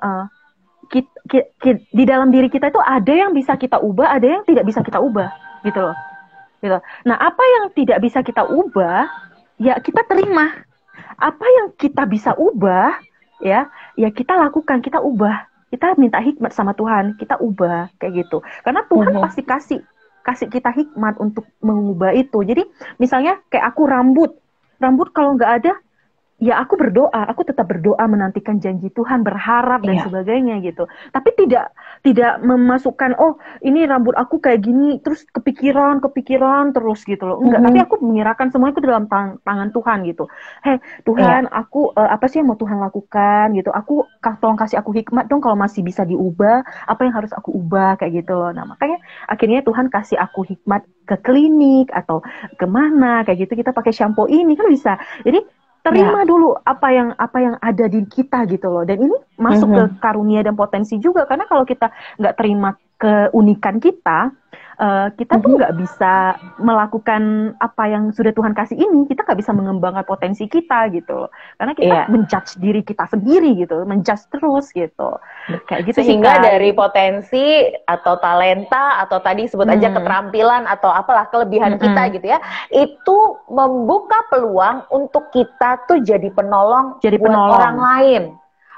di dalam diri kita itu ada yang bisa kita ubah, ada yang tidak bisa kita ubah gitu loh. Gitu. Nah, apa yang tidak bisa kita ubah, ya kita terima. Apa yang kita bisa ubah, ya kita lakukan, kita ubah, kita minta hikmat sama Tuhan, kita ubah kayak gitu. Karena Tuhan pasti kasih kasih kita hikmat untuk mengubah itu. Jadi misalnya kayak aku rambut kalau nggak ada, ya aku berdoa, aku tetap berdoa menantikan janji Tuhan, berharap dan
Iya.
sebagainya gitu. Tapi tidak memasukkan, oh ini rambut aku kayak gini, terus kepikiran terus gitu loh. Enggak, tapi aku menyerahkan semua itu dalam tangan Tuhan gitu. Hei Tuhan, aku apa sih yang mau Tuhan lakukan gitu. Aku tolong kasih aku hikmat dong kalau masih bisa diubah, apa yang harus aku ubah kayak gitu loh. Nah makanya akhirnya Tuhan kasih aku hikmat ke klinik atau kemana kayak gitu, kita pakai shampoo ini kan bisa. Jadi terima dulu apa yang ada di kita gitu loh, dan ini masuk ke karunia dan potensi juga, karena kalau kita nggak terima keunikan kita, kita tuh nggak bisa melakukan apa yang sudah Tuhan kasih ini, kita nggak bisa mengembangkan potensi kita gitu loh, karena kita menjudge diri kita sendiri gitu, menjudge terus gitu, kayak gitu
sehingga
sih,
dari potensi atau talenta atau tadi sebut aja keterampilan atau apalah kelebihan kita gitu ya, itu membuka peluang untuk kita tuh jadi penolong buat orang lain.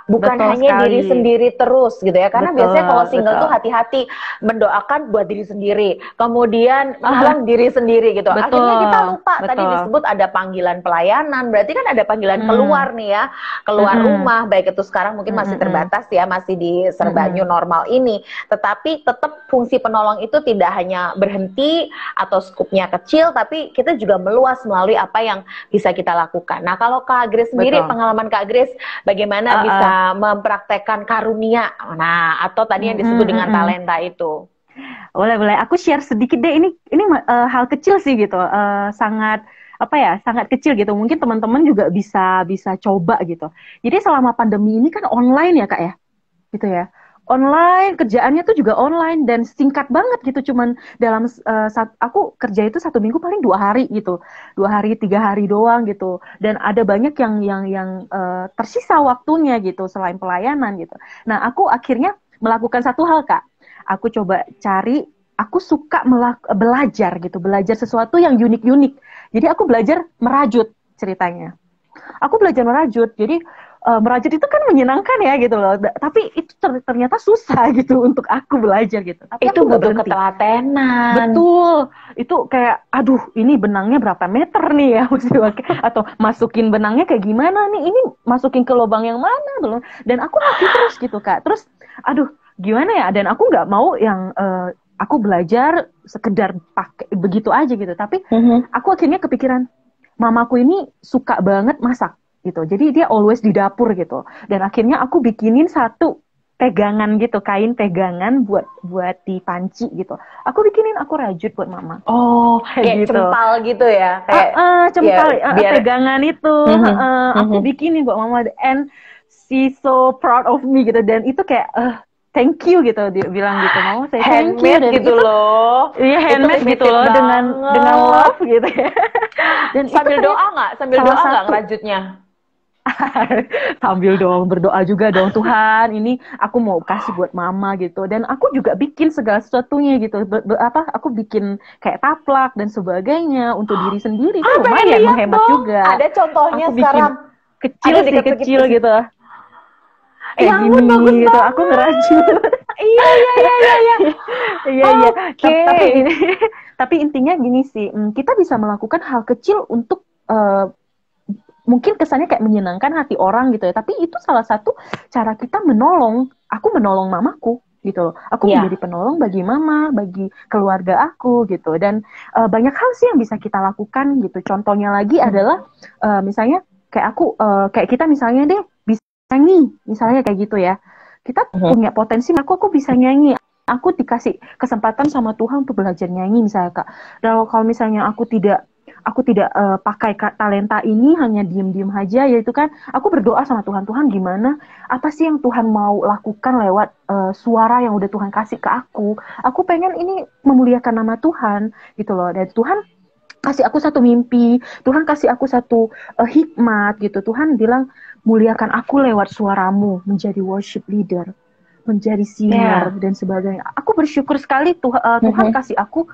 Bukan
Betul
hanya
sekali.
diri sendiri terus gitu ya, karena biasanya kalau single
betul.
tuh hati-hati mendoakan buat diri sendiri, kemudian menolong diri sendiri gitu. Akhirnya kita lupa tadi disebut ada panggilan pelayanan, berarti kan ada panggilan keluar nih ya, keluar rumah, baik itu sekarang mungkin masih terbatas ya, masih di serba new normal ini, tetapi tetap fungsi penolong itu tidak hanya berhenti atau skupnya kecil, tapi kita juga meluas melalui apa yang bisa kita lakukan. Nah kalau Kak Grace sendiri, pengalaman Kak Grace bagaimana bisa mempraktekkan karunia, nah atau tadi yang disebut dengan talenta itu?
Boleh. Aku share sedikit deh. Ini hal kecil sih gitu. Sangat sangat kecil gitu. Mungkin teman-teman juga bisa coba gitu. Jadi selama pandemi ini kan online ya Kak ya, gitu ya. Online, kerjaannya tuh juga online dan singkat banget gitu, cuman dalam aku kerja itu 1 minggu paling 2 hari gitu, 2 hari 3 hari doang gitu, dan ada banyak yang tersisa waktunya gitu selain pelayanan gitu. Nah aku akhirnya melakukan satu hal Kak, aku coba cari, aku suka belajar sesuatu yang unik-unik, jadi aku belajar merajut ceritanya. Aku belajar merajut, jadi merajut itu kan menyenangkan ya gitu loh, tapi itu ternyata susah gitu untuk aku belajar gitu. Tapi
itu butuh ketelatenan.
Betul, itu kayak aduh ini benangnya berapa meter nih ya mesti pakai, atau masukin benangnya kayak gimana nih, ini masukin ke lubang yang mana belum, dan aku latih terus gitu Kak. Terus aduh gimana ya, dan aku nggak mau yang aku belajar sekedar pakai begitu aja gitu, tapi aku akhirnya kepikiran, mamaku ini suka banget masak gitu, jadi dia always di dapur gitu, dan akhirnya aku bikinin satu pegangan gitu, kain pegangan buat di panci gitu, aku rajut buat mama.
Oh, kayak
gitu.
Cempal gitu ya, kayak
cempal pegangan itu, aku bikinin buat mama, and she so proud of me gitu, dan itu kayak thank you gitu, dia bilang gitu, mau saya thank you, dan
gitu
itu,
loh.
Iya handmade gitu loh, dengan love gitu ya. Dan
sambil doa nggak? Sambil doa nggak ngerajutnya?
Sambil dong, berdoa juga dong, Tuhan ini aku mau kasih buat mama gitu, dan aku juga bikin segala sesuatunya gitu, aku bikin kayak taplak dan sebagainya untuk diri sendiri, itu lumayan menghemat juga.
Ada contohnya
aku bikin
sekarang?
kecil gitu. Kayak
ampun,
gini
bagus
gitu,
banget.
aku ngerajut.
Iya.
Iya.
Okay.
Tapi intinya gini sih, kita bisa melakukan hal kecil untuk mungkin kesannya kayak menyenangkan hati orang gitu ya, tapi itu salah satu cara kita menolong. Aku menolong mamaku gitu loh. Aku menjadi penolong bagi mama, bagi keluarga aku gitu. Dan banyak hal sih yang bisa kita lakukan gitu. Contohnya lagi adalah misalnya kayak aku, kayak kita misalnya deh bisa nyanyi, misalnya kayak gitu ya. Kita punya potensi, aku bisa nyanyi. Aku dikasih kesempatan sama Tuhan untuk belajar nyanyi misalnya Kak. Dan kalau misalnya aku tidak pakai talenta ini, hanya diem-diem aja, yaitu kan aku berdoa sama Tuhan, Tuhan gimana, apa sih yang Tuhan mau lakukan lewat suara yang udah Tuhan kasih ke aku pengen ini memuliakan nama Tuhan gitu loh, dan Tuhan kasih aku satu mimpi, Tuhan kasih aku satu hikmat gitu, Tuhan bilang muliakan aku lewat suaramu, menjadi worship leader, menjadi singer dan sebagainya. Aku bersyukur sekali Tuhan kasih aku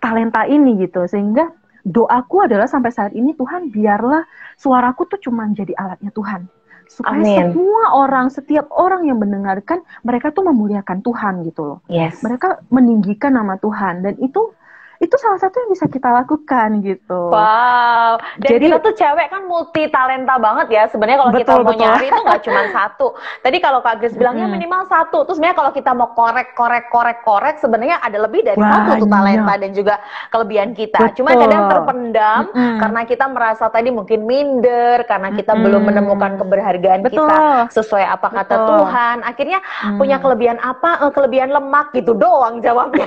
talenta ini gitu, sehingga doaku adalah sampai saat ini, Tuhan biarlah suaraku tuh cuma jadi alatnya Tuhan, supaya semua orang, setiap orang yang mendengarkan, mereka tuh memuliakan Tuhan gitu loh. Mereka meninggikan nama Tuhan, dan itu itu salah satu yang bisa kita lakukan gitu.
Wow, dan
Jadi
kita tuh cewek kan multi talenta banget ya. Sebenarnya kalau kita
betul
mau
betul.
nyari itu nggak cuma satu. Tadi kalau Kak Grace bilangnya
Mm-mm.
minimal satu. Terus sebenarnya kalau kita mau korek, sebenarnya ada lebih dari satu tuh talenta
Banyak.
dan juga kelebihan kita. Cuma
Betul.
kadang terpendam
Mm-mm.
karena kita merasa tadi mungkin minder, karena kita belum menemukan
Mm-mm.
keberhargaan kita
Betul.
sesuai apa kata
Betul.
Tuhan. Akhirnya punya
Mm.
kelebihan apa? Kelebihan lemak gitu doang jawabnya.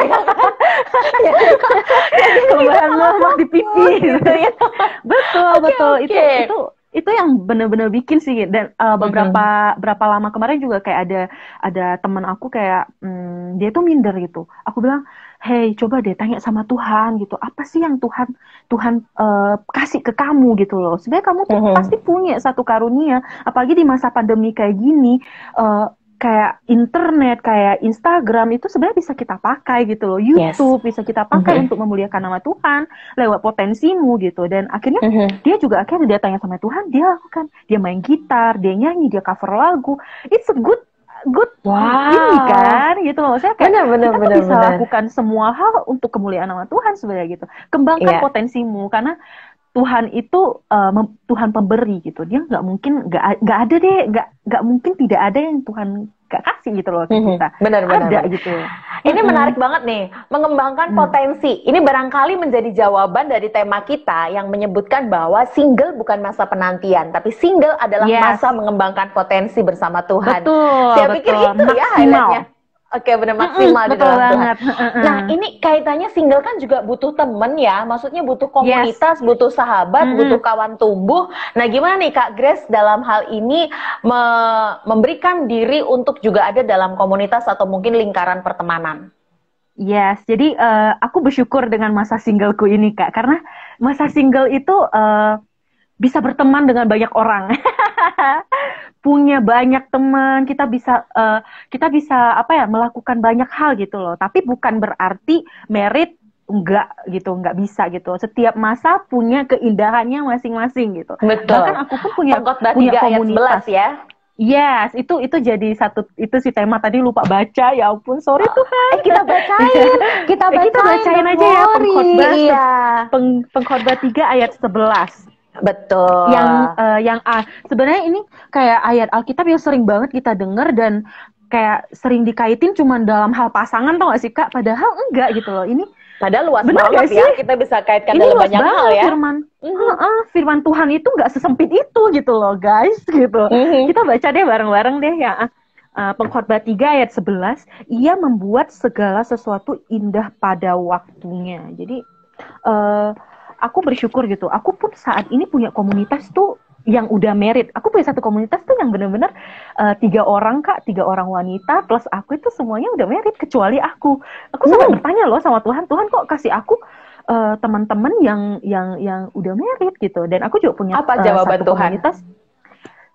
Kelebihan lemak di pipi
gitu ya.
betul
Oke,
betul
oke.
itu yang benar-benar bikin sih. Dan berapa lama kemarin juga kayak ada teman aku kayak dia tuh minder gitu. Aku bilang, hey, coba deh tanya sama Tuhan gitu, apa sih yang Tuhan Tuhan kasih ke kamu gitu loh. Sebenarnya kamu tuh pasti punya satu karunia, apalagi di masa pandemi kayak gini. Kayak internet, kayak Instagram itu sebenarnya bisa kita pakai gitu loh. YouTube bisa kita pakai untuk memuliakan nama Tuhan lewat potensimu gitu. Dan akhirnya dia tanya sama Tuhan, dia lakukan. Dia main gitar, dia nyanyi, dia cover lagu. It's a good ini kan gitu loh. Saya kayak kita tuh bisa lakukan semua hal untuk kemuliaan nama Tuhan sebenarnya gitu. Kembangkan potensimu, karena Tuhan itu Tuhan pemberi gitu. Dia nggak mungkin nggak mungkin tidak ada yang Tuhan nggak kasih gitu loh ke kita.
Benar.
Ada gitu.
Ini menarik banget nih, mengembangkan potensi. Ini barangkali menjadi jawaban dari tema kita yang menyebutkan bahwa single bukan masa penantian, tapi single adalah masa mengembangkan potensi bersama Tuhan.
Betul.
Saya pikir itu ya highlightnya. Oke, benar, maksimal di
betul
dalam
banget.
Tuhan. Nah, ini kaitannya single kan juga butuh temen ya, maksudnya butuh komunitas, butuh sahabat, butuh kawan tumbuh. Nah, gimana nih Kak Grace dalam hal ini memberikan diri untuk juga ada dalam komunitas atau mungkin lingkaran pertemanan?
Yes, jadi aku bersyukur dengan masa singleku ini Kak, karena masa single itu bisa berteman dengan banyak orang. Punya banyak teman, kita bisa melakukan banyak hal gitu loh. Tapi bukan berarti merit enggak bisa gitu. Setiap masa punya keindahannya masing-masing gitu.
Betul.
Bahkan aku pun punya komunitas
ya.
Yes, itu jadi itu si tema tadi lupa baca, ya ampun, sorry Tuhan.
Kita bacain
aja ya, Pengkhotbah Pengkhotbah 3 ayat 11.
Betul.
Yang sebenarnya ini kayak ayat Alkitab yang sering banget kita dengar dan kayak sering dikaitin cuman dalam hal pasangan, tau gak sih Kak? Padahal enggak gitu loh. Ini
padahal luas banget ya, kita bisa kaitkan
ini
dalam banyak hal ya.
Firman Tuhan itu nggak sesempit itu gitu loh guys gitu. Kita baca deh bareng-bareng deh ya. Pengkhotbah 3 ayat 11, ia membuat segala sesuatu indah pada waktunya. Jadi aku bersyukur gitu. Aku pun saat ini punya komunitas tuh yang udah married. Aku punya satu komunitas tuh yang benar-benar 3 orang Kak, 3 orang wanita plus aku itu semuanya udah married kecuali aku. Aku sampai bertanya loh sama Tuhan, Tuhan kok kasih aku teman-teman yang udah married gitu. Dan aku juga punya
jawaban
satu
Tuhan?
komunitas.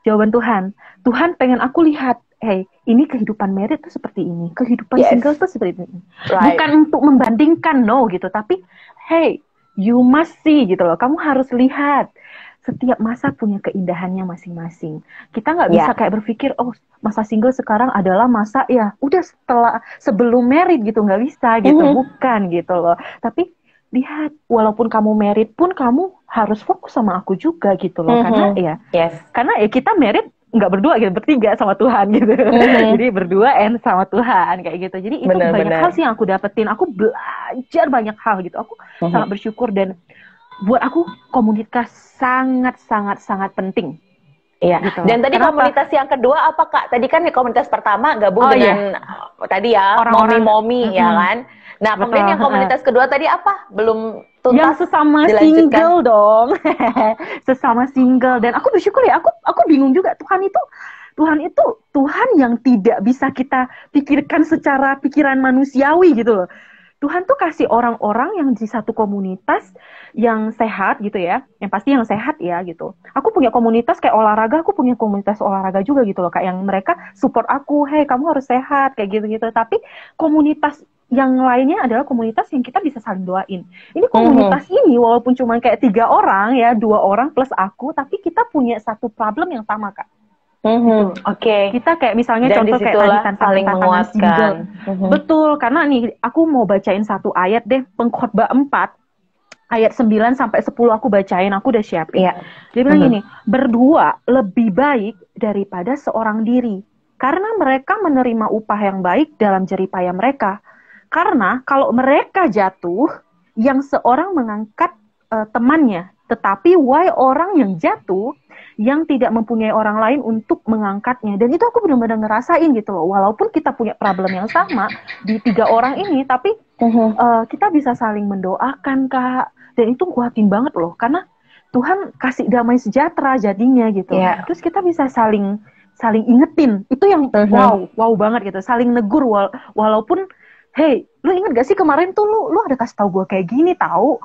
Jawaban Tuhan pengen aku lihat, hey, ini kehidupan married tuh seperti ini, kehidupan single tuh seperti ini. Bukan untuk membandingkan gitu, tapi hey, you must see gitu loh. Kamu harus lihat setiap masa punya keindahannya masing-masing. Kita nggak bisa kayak berpikir, oh masa single sekarang adalah masa ya udah sebelum married gitu, nggak bisa gitu, bukan gitu loh. Tapi lihat, walaupun kamu married pun kamu harus fokus sama aku juga gitu loh, karena ya kita married nggak berdua gitu, bertiga sama Tuhan gitu. Jadi berdua sama Tuhan kayak gitu. Jadi itu banyak hal sih yang aku dapetin. Aku belajar banyak hal gitu. Aku sangat bersyukur, dan buat aku komunitas sangat penting.
Iya.
Gitu.
Dan tadi komunitas yang kedua apa Kak? Tadi kan komunitas pertama gabung dengan tadi ya momi-momi ya kan. Nah, kemudian yang komunitas kedua tadi apa? Belum tuntas.
Yang sesama single dong. Sesama single. Dan aku bersyukur ya, aku bingung juga. Tuhan itu Tuhan yang tidak bisa kita pikirkan secara pikiran manusiawi gitu loh. Tuhan tuh kasih orang-orang yang di satu komunitas yang sehat gitu ya, yang pasti yang sehat ya gitu. Aku punya komunitas kayak olahraga, aku punya komunitas olahraga juga gitu loh, kayak yang mereka support aku, hey kamu harus sehat kayak gitu-gitu. Tapi komunitas yang lainnya adalah komunitas yang kita bisa saling doain. Ini komunitas ini walaupun cuma kayak 3 orang ya, 2 orang plus aku, tapi kita punya satu problem yang sama Kak.
Oke.
Kita kayak misalnya
Dan
contoh kayak
disitulah
tadi
saling
tantangan
menguatkan.
single. Betul, karena nih aku mau bacain satu ayat deh, Pengkhotbah 4 ayat 9 sampai 10 aku bacain, aku udah siapin.
Iya.
Dia bilang gini, berdua lebih baik daripada seorang diri, karena mereka menerima upah yang baik dalam jeripaya mereka. Karena kalau mereka jatuh, yang seorang mengangkat temannya, tetapi why orang yang jatuh yang tidak mempunyai orang lain untuk mengangkatnya. Dan itu aku benar-benar ngerasain gitu loh. Walaupun kita punya problem yang sama di 3 orang ini, tapi kita bisa saling mendoakan, Kak. Dan itu kuatin banget loh, karena Tuhan kasih damai sejahtera jadinya gitu. Terus kita bisa saling ingetin. Itu yang wow banget gitu. Saling negur walaupun hey, lu inget gak sih kemarin tuh lu ada kasih tau gue kayak gini tahu.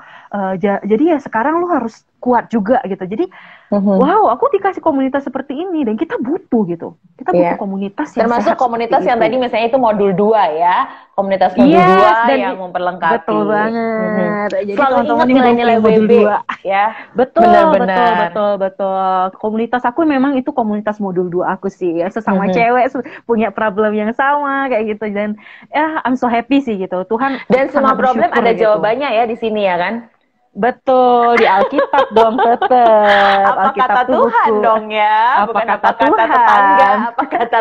Jadi ya sekarang lu harus kuat juga gitu. Jadi wow, aku dikasih komunitas seperti ini dan kita butuh gitu. Kita butuh komunitas yang
termasuk
sehat
komunitas yang
itu.
tadi misalnya itu modul 2 ya. Komunitas modul 2 yang memperlengkapi.
Betul banget. Jadi
selalu
teman-teman
ingat nilai-nilai
modul
WB
2
ya.
Betul. Komunitas aku memang itu komunitas modul 2 aku sih ya. Sesama cewek punya problem yang sama kayak gitu, dan I'm so happy sih gitu. Tuhan
dan semua problem ada
gitu.
Jawabannya ya di sini ya kan.
Betul, di Alkitab dong tetap.
Apa
Alkitab
kata Tuhan
buku.
dong ya,
Apa
bukan
kata
apa kata
Tuhan.
tetangga, apa kata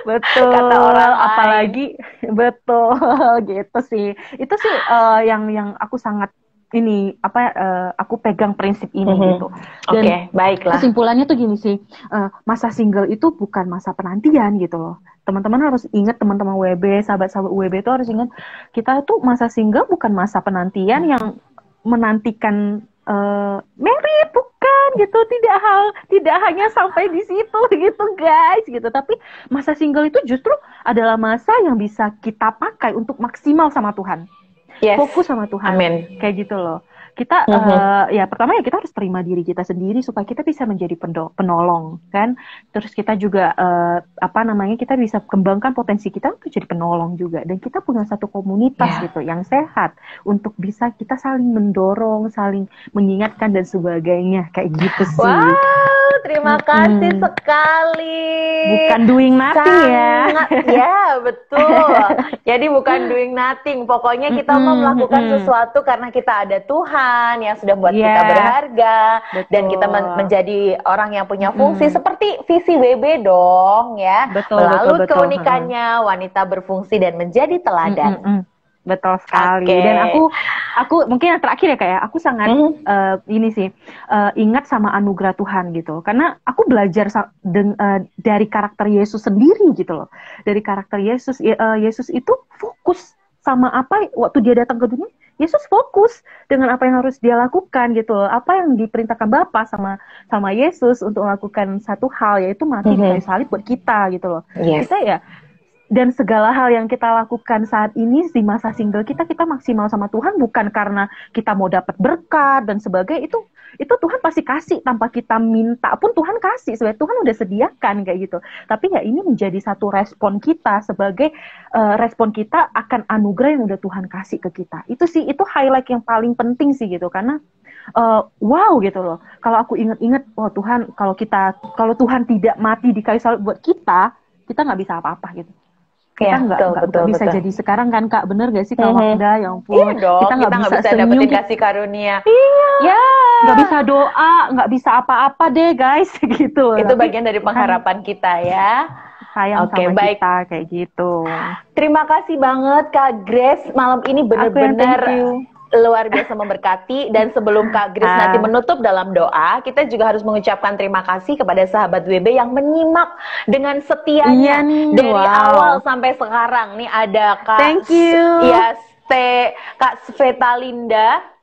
betul.
kata orang lain.
Apalagi betul gitu sih. Itu sih yang aku sangat aku pegang prinsip ini gitu. Dan
baiklah.
Kesimpulannya tuh gini sih, masa single itu bukan masa penantian gitu loh. Teman-teman harus ingat, teman-teman WB, sahabat-sahabat WB itu harus ingat, kita tuh masa single bukan masa penantian yang menantikan married, bukan gitu. Tidak hanya sampai di situ gitu guys gitu. Tapi masa single itu justru adalah masa yang bisa kita pakai untuk maksimal sama Tuhan. Fokus sama Tuhan.
Amin.
Kayak gitu loh. Kita ya pertama ya kita harus terima diri kita sendiri supaya kita bisa menjadi penolong kan. Terus kita juga kita bisa kembangkan potensi kita untuk jadi penolong juga, dan kita punya satu komunitas gitu yang sehat untuk bisa kita saling mendorong, saling mengingatkan dan sebagainya kayak gitu sih.
Wow, terima kasih sekali.
Bukan doing nothing
ya, betul. Jadi bukan doing nothing. Pokoknya kita mau melakukan sesuatu karena kita ada Tuhan yang sudah buat kita berharga. Betul. Dan kita menjadi orang yang punya fungsi seperti visi WB dong ya. Melalui keunikannya wanita berfungsi dan menjadi teladan.
Betul sekali. Dan aku mungkin yang terakhir ya kayak aku sangat ingat sama anugerah Tuhan gitu. Karena aku belajar dari karakter Yesus sendiri gitu loh. Dari karakter Yesus, Yesus itu fokus sama apa waktu dia datang ke dunia. Yesus fokus dengan apa yang harus dia lakukan gitu. Apa yang diperintahkan Bapa sama Yesus untuk melakukan satu hal, yaitu mati di kayu salib buat kita gitu loh. Kita ya, dan segala hal yang kita lakukan saat ini di masa single kita maksimal sama Tuhan bukan karena kita mau dapat berkat dan sebagainya. Itu Tuhan pasti kasih tanpa kita minta pun Tuhan kasih, sebenarnya Tuhan udah sediakan kayak gitu. Tapi ya ini menjadi satu respon kita sebagai respon kita akan anugerah yang udah Tuhan kasih ke kita. Itu highlight yang paling penting sih gitu, karena wow gitu loh. Kalau aku inget-inget, Tuhan, kalau Tuhan tidak mati di kayu salib buat kita nggak bisa apa-apa gitu. Kita nggak bisa jadi sekarang kan Kak, bener gak sih Kak Magda? Ya ampun,
iya dong,
kita nggak bisa
dapetin kasih karunia.
Iya, nggak bisa doa, nggak bisa apa-apa deh guys gitu.
Itu bagian dari pengharapan kita ya.
Sayang sama kita kayak gitu.
Terima kasih banget Kak Grace, malam ini benar-benar luar biasa memberkati. Dan sebelum Kak Grace nanti menutup dalam doa, kita juga harus mengucapkan terima kasih kepada sahabat WB yang menyimak dengan setianya dari awal sampai sekarang. Nih ada Kak,
thank you.
Kak Svetalinda,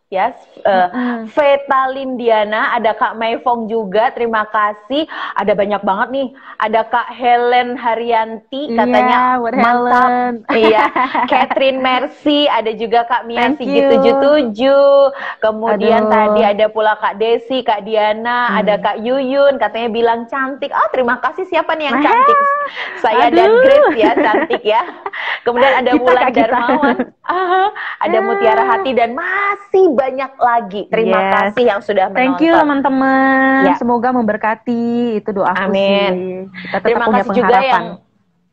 Svetalindiana, ada Kak Maifong juga, terima kasih. Ada banyak banget nih. Ada Kak Helen Haryanti, katanya mantap. Iya, Catherine Mercy, ada juga Kak Mia Sigit 77. Kemudian tadi ada pula Kak Desi, Kak Diana, ada Kak Yuyun, katanya bilang cantik. Terima kasih, siapa nih yang cantik? Saya dan Grace ya, cantik ya. Kemudian ada Wulan Darmawan, ada Mutiara Hati, dan masih banyak lagi. Terima
Yes.
kasih yang sudah menonton.
Thank you teman-teman.
Ya.
Semoga memberkati. Itu doaku
Amin.
sih. Kita tetap
Terima
punya
kasih juga
pengharapan.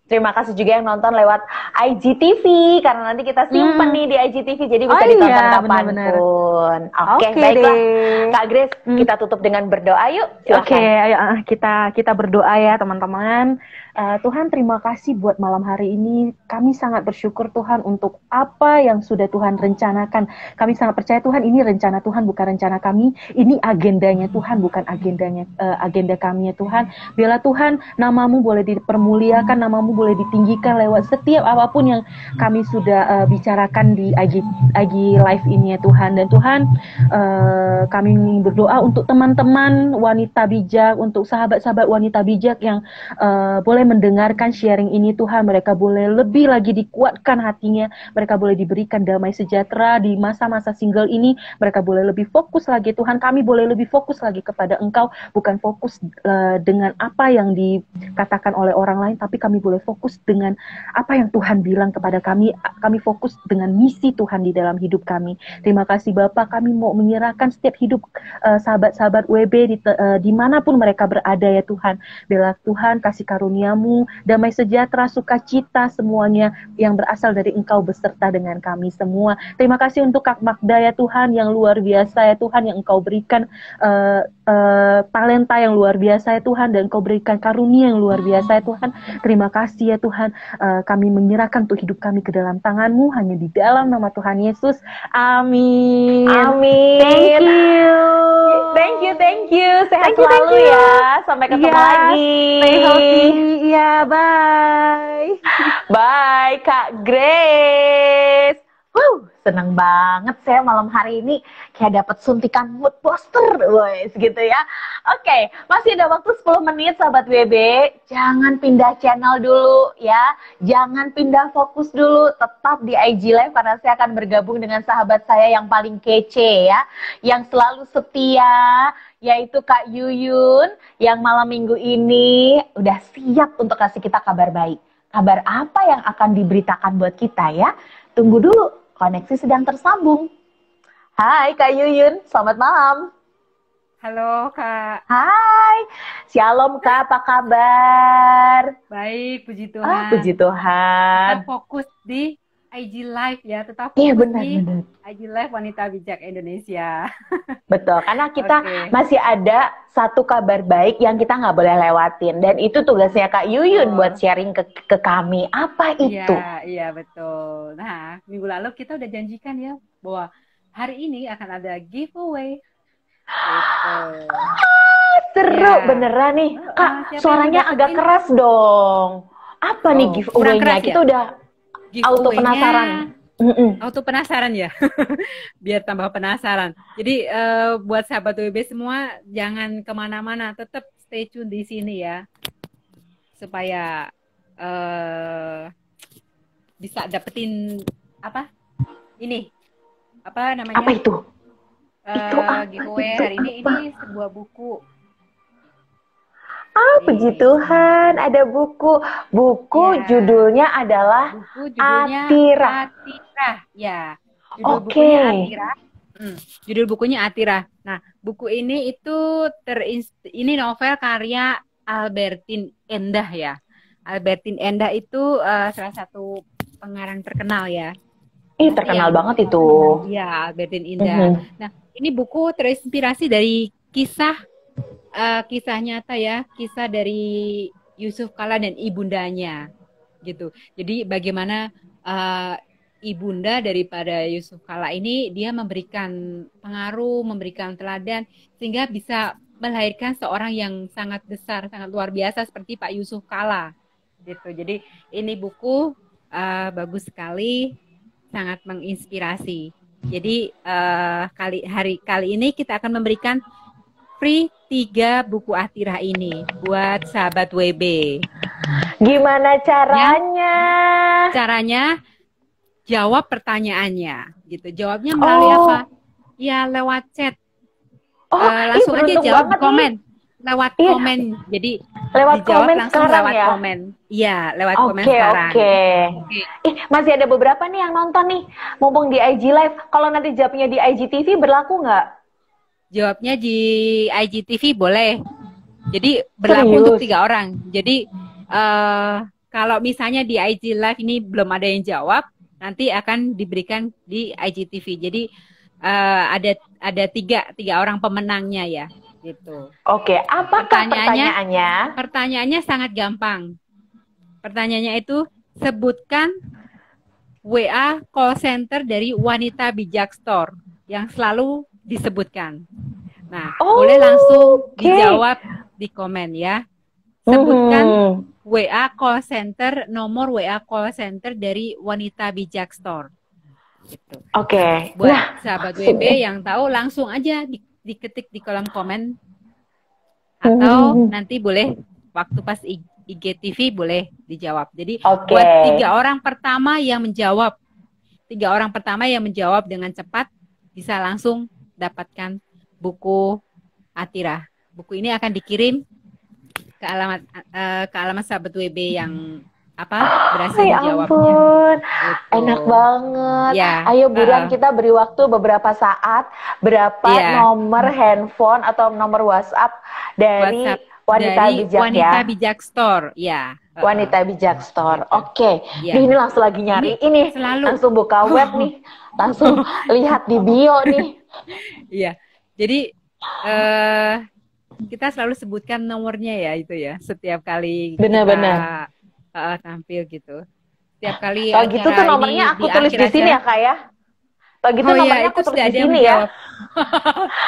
Terima kasih juga yang nonton lewat IGTV, karena nanti kita simpen nih di IGTV, jadi bisa
Oh
ditonton
iya,
kapanpun. Oke,
Oke
baiklah.
deh.
Kak Grace, kita tutup dengan berdoa yuk.
Oke,
Silakan.
ayo kita berdoa ya teman-teman. Tuhan, terima kasih buat malam hari ini. Kami sangat bersyukur Tuhan untuk apa yang sudah Tuhan rencanakan. Kami sangat percaya Tuhan, ini rencana Tuhan, bukan rencana kami. Ini agendanya Tuhan, bukan agenda kami ya Tuhan. Biarlah Tuhan, namamu boleh dipermuliakan, namamu boleh ditinggikan lewat setiap apapun yang kami sudah bicarakan di IG Live ini ya Tuhan. Dan Tuhan, kami berdoa untuk teman-teman wanita bijak, untuk sahabat-sahabat wanita bijak yang boleh mendengarkan sharing ini Tuhan. Mereka boleh lebih lagi dikuatkan hatinya, mereka boleh diberikan damai sejahtera di masa-masa single ini. Mereka boleh lebih fokus lagi Tuhan, kami boleh lebih fokus lagi kepada Engkau, bukan fokus dengan apa yang dikatakan oleh orang lain, tapi kami boleh fokus dengan apa yang Tuhan bilang kepada kami. Kami fokus dengan misi Tuhan di dalam hidup kami. Terima kasih Bapak, kami mau menyerahkan setiap hidup sahabat-sahabat WB dimanapun mereka berada ya Tuhan. Biarlah Tuhan kasih karuniamu, damai sejahtera, sukacita semuanya yang berasal dari Engkau beserta dengan kami semua. Terima kasih untuk Kak Magda ya Tuhan, yang luar biasa ya Tuhan, yang Engkau berikan talenta yang luar biasa ya Tuhan, dan Engkau berikan karunia yang luar biasa ya Tuhan. Terima kasih ya Tuhan, kami menyerahkan untuk hidup kami ke dalam tangan-Mu, hanya di dalam nama Tuhan Yesus. Amin.
Amin. Thank you. Sehat selalu ya. Sampai ketemu lagi.
Stay healthy. Iya, bye.
Bye, Kak Grace. Seneng banget saya malam hari ini kayak dapat suntikan mood booster, guys, gitu ya. Oke, masih ada waktu 10 menit sahabat WB. Jangan pindah channel dulu ya. Jangan pindah fokus dulu. Tetap di IG Live karena saya akan bergabung dengan sahabat saya yang paling kece ya. Yang selalu setia, yaitu Kak Yuyun, yang malam minggu ini udah siap untuk kasih kita kabar baik. Kabar apa yang akan diberitakan buat kita ya? Tunggu dulu, koneksi sedang tersambung. Hai Kak Yuyun, selamat malam.
Halo Kak.
Hai, Shalom Kak, apa kabar?
Baik, puji Tuhan.
Puji Tuhan.
Tetap fokus di IG Live ya, tetap
Iya,
fokus
benar.
di IG Live Wanita Bijak Indonesia.
Betul, karena kita
Oke.
masih ada satu kabar baik yang kita nggak boleh lewatin. Dan itu tugasnya Kak Yuyun buat sharing ke kami. Apa itu?
Iya betul. Nah, minggu lalu kita udah janjikan ya bahwa hari ini akan ada giveaway. Gitu.
Seru
Iya.
beneran nih. Kak,
siapa
suaranya
yang
agak
dapetin?
keras dong. Apa nih
Oh, kurang
giveaway-nya?
keras
Kita
ya?
udah auto
Giveaway-nya
penasaran.
auto penasaran ya. Biar tambah penasaran. Jadi buat sahabat WB semua jangan kemana-mana, tetap stay tune di sini ya, supaya bisa dapetin apa ini, apa namanya,
Apa itu? Itu apa?
giveaway
Itu
hari ini
apa?
sebuah buku.
Puji Tuhan, ada buku. Buku
Ya.
judulnya adalah
Buku judulnya
Atira.
Atira. Ya, judul
Oke.
bukunya Atira. Judul bukunya Atira. Nah, buku ini itu ini novel karya Albertine Endah ya. Albertine Endah itu salah satu pengarang terkenal ya.
Terkenal banget itu.
Iya, Albertine Endah. Nah, ini buku terinspirasi dari kisah nyata ya, kisah dari Yusuf Kala dan ibundanya gitu. Jadi bagaimana ibunda daripada Yusuf Kala ini dia memberikan pengaruh, memberikan teladan sehingga bisa melahirkan seorang yang sangat besar, sangat luar biasa seperti Pak Yusuf Kala gitu. Jadi ini buku bagus sekali, sangat menginspirasi. Jadi kali ini kita akan memberikan free 3 buku Atira ini buat sahabat WB.
Gimana caranya?
Caranya jawab pertanyaannya gitu. Jawabnya melalui apa? Ya lewat chat. Langsung aja
beruntung
jawab di
banget
komen.
nih.
lewat
Iya.
komen. Jadi
Lewat
dijawab
komen
langsung
sekarang
lewat
ya?
komen. Iya, lewat komen
Oke,
sekarang.
oke.
Oke.
Masih ada beberapa nih yang nonton nih. Mumpung di IG Live. Kalau nanti jawabnya di IGTV berlaku nggak?
Jawabnya di IGTV boleh. Jadi berlaku untuk
Serius?
3 orang. Jadi kalau misalnya di IG Live ini belum ada yang jawab, nanti akan diberikan di IGTV. Jadi ada tiga orang pemenangnya ya, gitu.
Oke, apakah pertanyaannya?
Pertanyaannya sangat gampang. Pertanyaannya itu sebutkan WA call center dari Wanita Bijak Store yang selalu disebutkan. Nah,
Oh,
boleh langsung
oke.
dijawab di komen ya. Sebutkan
Mhm.
WA call center, nomor WA call center dari Wanita Bijak Store. Gitu.
Oke.
Buat
Nah,
sahabat WB yang tahu langsung aja diketik di kolom komen. Atau nanti boleh waktu pas IGTV boleh dijawab. Jadi
Oke.
buat 3 orang pertama yang menjawab, 3 orang pertama yang menjawab dengan cepat bisa langsung dapatkan buku Atira. Buku ini akan dikirim ke alamat sahabat WB yang berhasil
ya
menjawabnya.
ampun,
Gitu.
enak banget.
Ya,
Ayo buruan kita beri waktu beberapa saat, berapa
Iya.
nomor handphone atau nomor WhatsApp dari
WhatsApp
Wanita
dari
Bijak
Wanita
ya.
Bijak Store, ya.
Wanita Bijak Store. Oke.
Iya.
Nih, ini langsung lagi nyari ini.
selalu.
Langsung buka web nih. Langsung lihat di bio nih.
Iya. Jadi kita selalu sebutkan nomornya ya itu ya setiap kali
Benar-benar.
kita tampil gitu. Setiap kali
Kalau gitu tuh nomornya aku tulis di sini ya, Kak ya. Kalau gitu nomornya aku tulis di sini ya.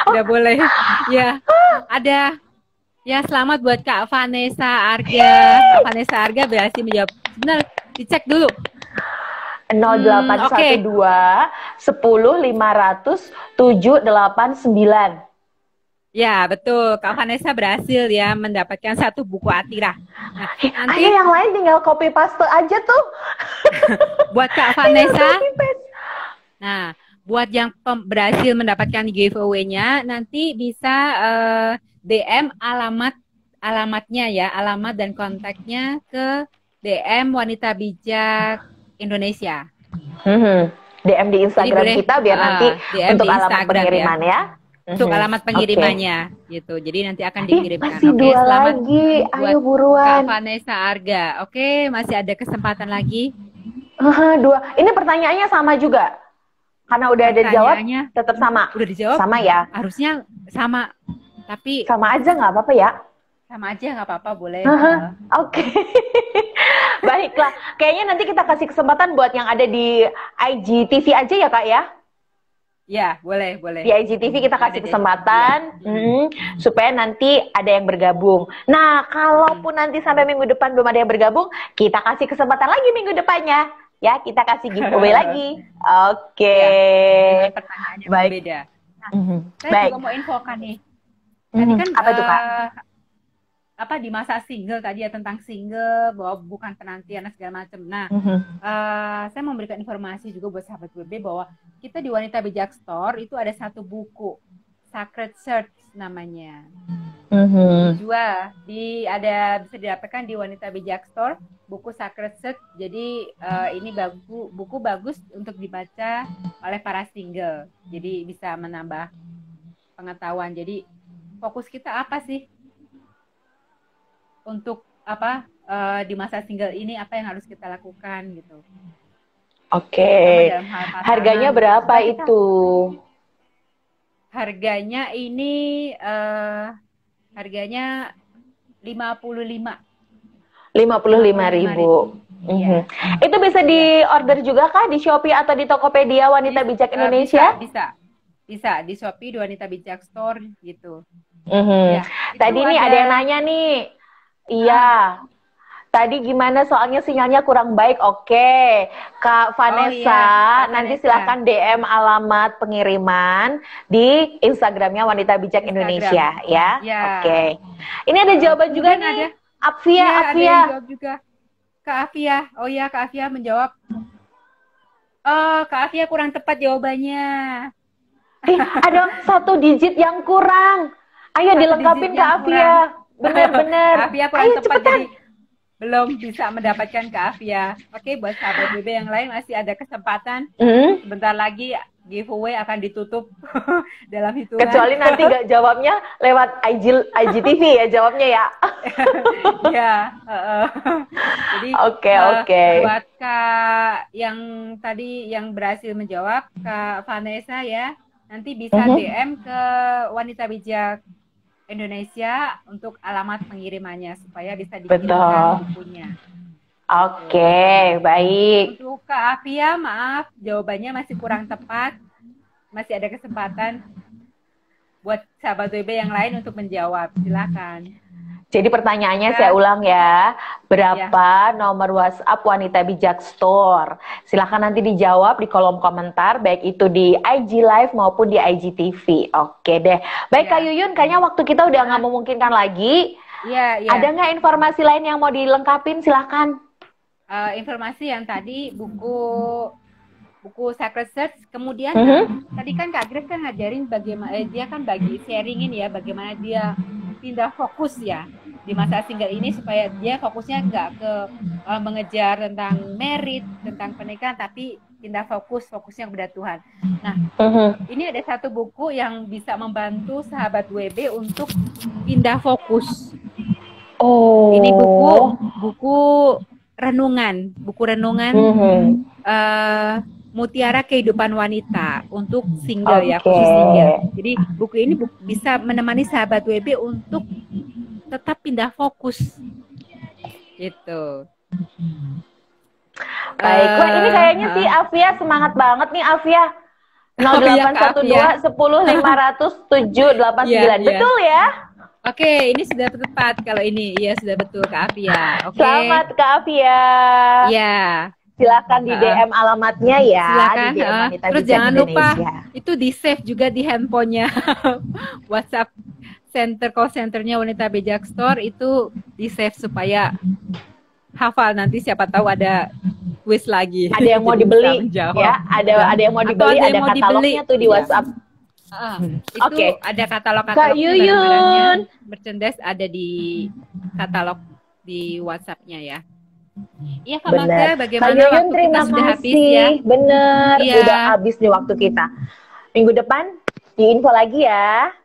Udah boleh. Ya. Ada. Ya, selamat buat Kak Vanessa Arga. Kak Vanessa Arga berhasil menjawab. Benar, dicek dulu.
0812 10 500 789.
Ya, betul. Kak Vanessa berhasil ya mendapatkan 1 buku Atira. Nah, nanti
Ayo yang lain tinggal copy paste aja tuh.
buat Kak Vanessa. Nah, buat yang berhasil mendapatkan giveaway-nya, nanti bisa DM alamatnya ya, alamat dan kontaknya ke DM Wanita Bijak Indonesia.
DM di Instagram
boleh,
kita biar nanti
DM
untuk
di
alamat
Instagram
pengiriman ya.
Untuk alamat pengirimannya gitu. Jadi nanti akan dikirimkan.
Masih
Oke,
2
selamat
lagi.
buat
Ayo buruan.
Kak Vanessa Arga. Oke, masih ada kesempatan lagi.
2. Ini pertanyaannya sama juga. Karena udah ada jawab,
Pertanyaannya
tetap sama.
udah dijawab.
Sama ya.
Harusnya sama. Tapi
Sama aja nggak apa-apa ya.
sama aja nggak apa-apa, boleh.
Oke. Baiklah. Kayaknya nanti kita kasih kesempatan buat yang ada di IGTV aja ya, Kak ya.
Ya, boleh.
Di IGTV kita kasih
Ada
kesempatan supaya nanti ada yang bergabung. Nah, kalaupun nanti sampai minggu depan belum ada yang bergabung, kita kasih kesempatan lagi minggu depannya. Ya, kita kasih giveaway lagi. Oke.
Dengan pertanyaannya
Baik.
berbeda. Nah, saya
Baik.
juga mau infokan nih. Tadi kan
Apa tuh, Kak?
di masa single tadi ya, tentang single bahwa bukan penantian dan segala macam. Nah, saya mau memberikan informasi juga buat sahabat WB bahwa kita di Wanita Bijak Store itu ada 1 buku Sacred Search namanya. Dijual bisa didapatkan di Wanita Bijak Store, buku Sacred Search. Jadi ini buku bagus untuk dibaca oleh para single. Jadi bisa menambah pengetahuan. Jadi fokus kita apa sih untuk di masa single ini, apa yang harus kita lakukan gitu.
Oke.
Dalam hal pasangan.
Harganya berapa itu?
Harganya ini harganya 55.
55.000.
Iya.
Itu bisa di order juga kah di Shopee atau di Tokopedia Wanita Bijak Indonesia?
Bisa di Shopee di Wanita Bijak Store gitu.
Ya, tadi nih ada yang nanya nih. Iya. Tadi gimana soalnya sinyalnya kurang baik. Oke. Kak Vanessa, nanti silahkan DM alamat pengiriman di Instagramnya Wanita Bijak Indonesia ya. Oke. Ini ada jawaban juga nih. Afia.
Ada yang jawab juga. Kak Afia. Oh iya, Kak Afia menjawab. Oh, Kak Afia kurang tepat jawabannya.
Ada 1 digit yang kurang. Ayo
Satu
dilengkapin
digit
ke
yang
Afia.
kurang.
Bener-bener.
Afia kurang
Ayo
tepat
cepetan.
jadi belum bisa mendapatkan ke Afia. Oke, buat sahabat BB yang lain masih ada kesempatan.
Hmm.
Sebentar lagi giveaway akan ditutup dalam hitungan.
Kecuali nanti nggak jawabnya lewat IGTV ya jawabnya ya.
Ya, jadi
Oke.
buat Kak yang tadi yang berhasil menjawab, Kak Vanessa ya, nanti bisa DM ke Wanita Bijak Indonesia untuk alamat pengirimannya supaya bisa dikirimkan bukunya.
Oke, baik.
Untuk Kak Afia, maaf jawabannya masih kurang tepat. Masih ada kesempatan buat sahabat WB yang lain untuk menjawab. Silakan.
Jadi pertanyaannya saya ulang ya, berapa nomor WhatsApp Wanita Bijak Store? Silahkan nanti dijawab di kolom komentar, baik itu di IG Live maupun di IGTV. Oke deh. Baik Kak Yuyun, kayaknya waktu kita udah nggak memungkinkan lagi. Ada nggak informasi lain yang mau dilengkapin? Silahkan.
Informasi yang tadi buku Sacred Search, kemudian tadi kan Kak Grace kan ngajarin bagaimana dia kan sharingin ya bagaimana dia pindah fokus ya di masa single ini supaya dia fokusnya nggak ke mengejar tentang merit, tentang pernikahan, tapi pindah fokusnya kepada Tuhan. Nah, ini ada satu buku yang bisa membantu sahabat WB untuk pindah fokus. Ini buku renungan, Mutiara Kehidupan Wanita untuk single ya, khusus single. Jadi buku ini bisa menemani sahabat WB untuk tetap pindah fokus. Gitu.
Baik, wah ini kayaknya sih Afia semangat banget nih Afia. 0812 10 500 789. Betul ya?
Oke, ini sudah tepat kalau ini. Iya, sudah betul Kak Afia. Oke.
Selamat Kak Afia.
Iya.
Silakan di DM alamatnya ya.
Silakan.
Di DM Wanita
Terus
Bijak
jangan
Indonesia.
lupa itu di save juga di handphonenya. WhatsApp call centernya Wanita Bijak Store itu di save supaya hafal, nanti siapa tahu ada quiz lagi.
Ada yang mau dibeli ya? Ada yang mau dibeli, ada katalognya tuh di WhatsApp.
Itu ada katalog-katalognya,
Kak Yuyun,
merchandise ada di katalog di WhatsApp-nya ya. Iya Kak Magda, bagaimana
Kak Yuyun,
waktu
terima
kita sudah
kasih.
habis ya?
Bener, udah habis nih waktu kita. Minggu depan diinfo lagi ya.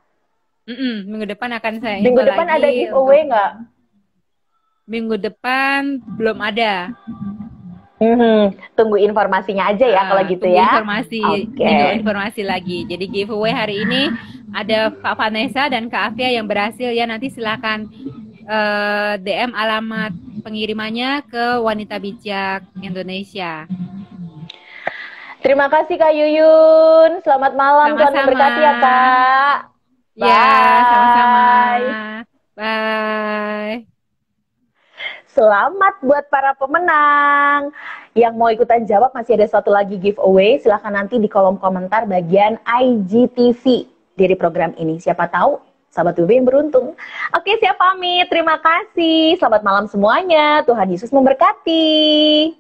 Minggu depan akan saya
Minggu depan ada giveaway nggak?
Minggu depan belum ada.
Tunggu informasinya aja ya kalau gitu ya.
Tunggu informasi lagi. Jadi giveaway hari ini ada Kak Vanessa dan Kak Afia yang berhasil ya. Nanti silakan DM alamat pengirimannya ke Wanita Bijak Indonesia.
Terima kasih Kak Yuyun. Selamat malam. Tuhan memberkati ya Kak.
Ya, sama-sama. Bye.
Selamat buat para pemenang. Yang mau ikutan jawab masih ada satu lagi giveaway. Silahkan nanti di kolom komentar bagian IGTV dari program ini. Siapa tahu sahabat WB yang beruntung. Oke, siap pamit. Terima kasih. Selamat malam semuanya. Tuhan Yesus memberkati.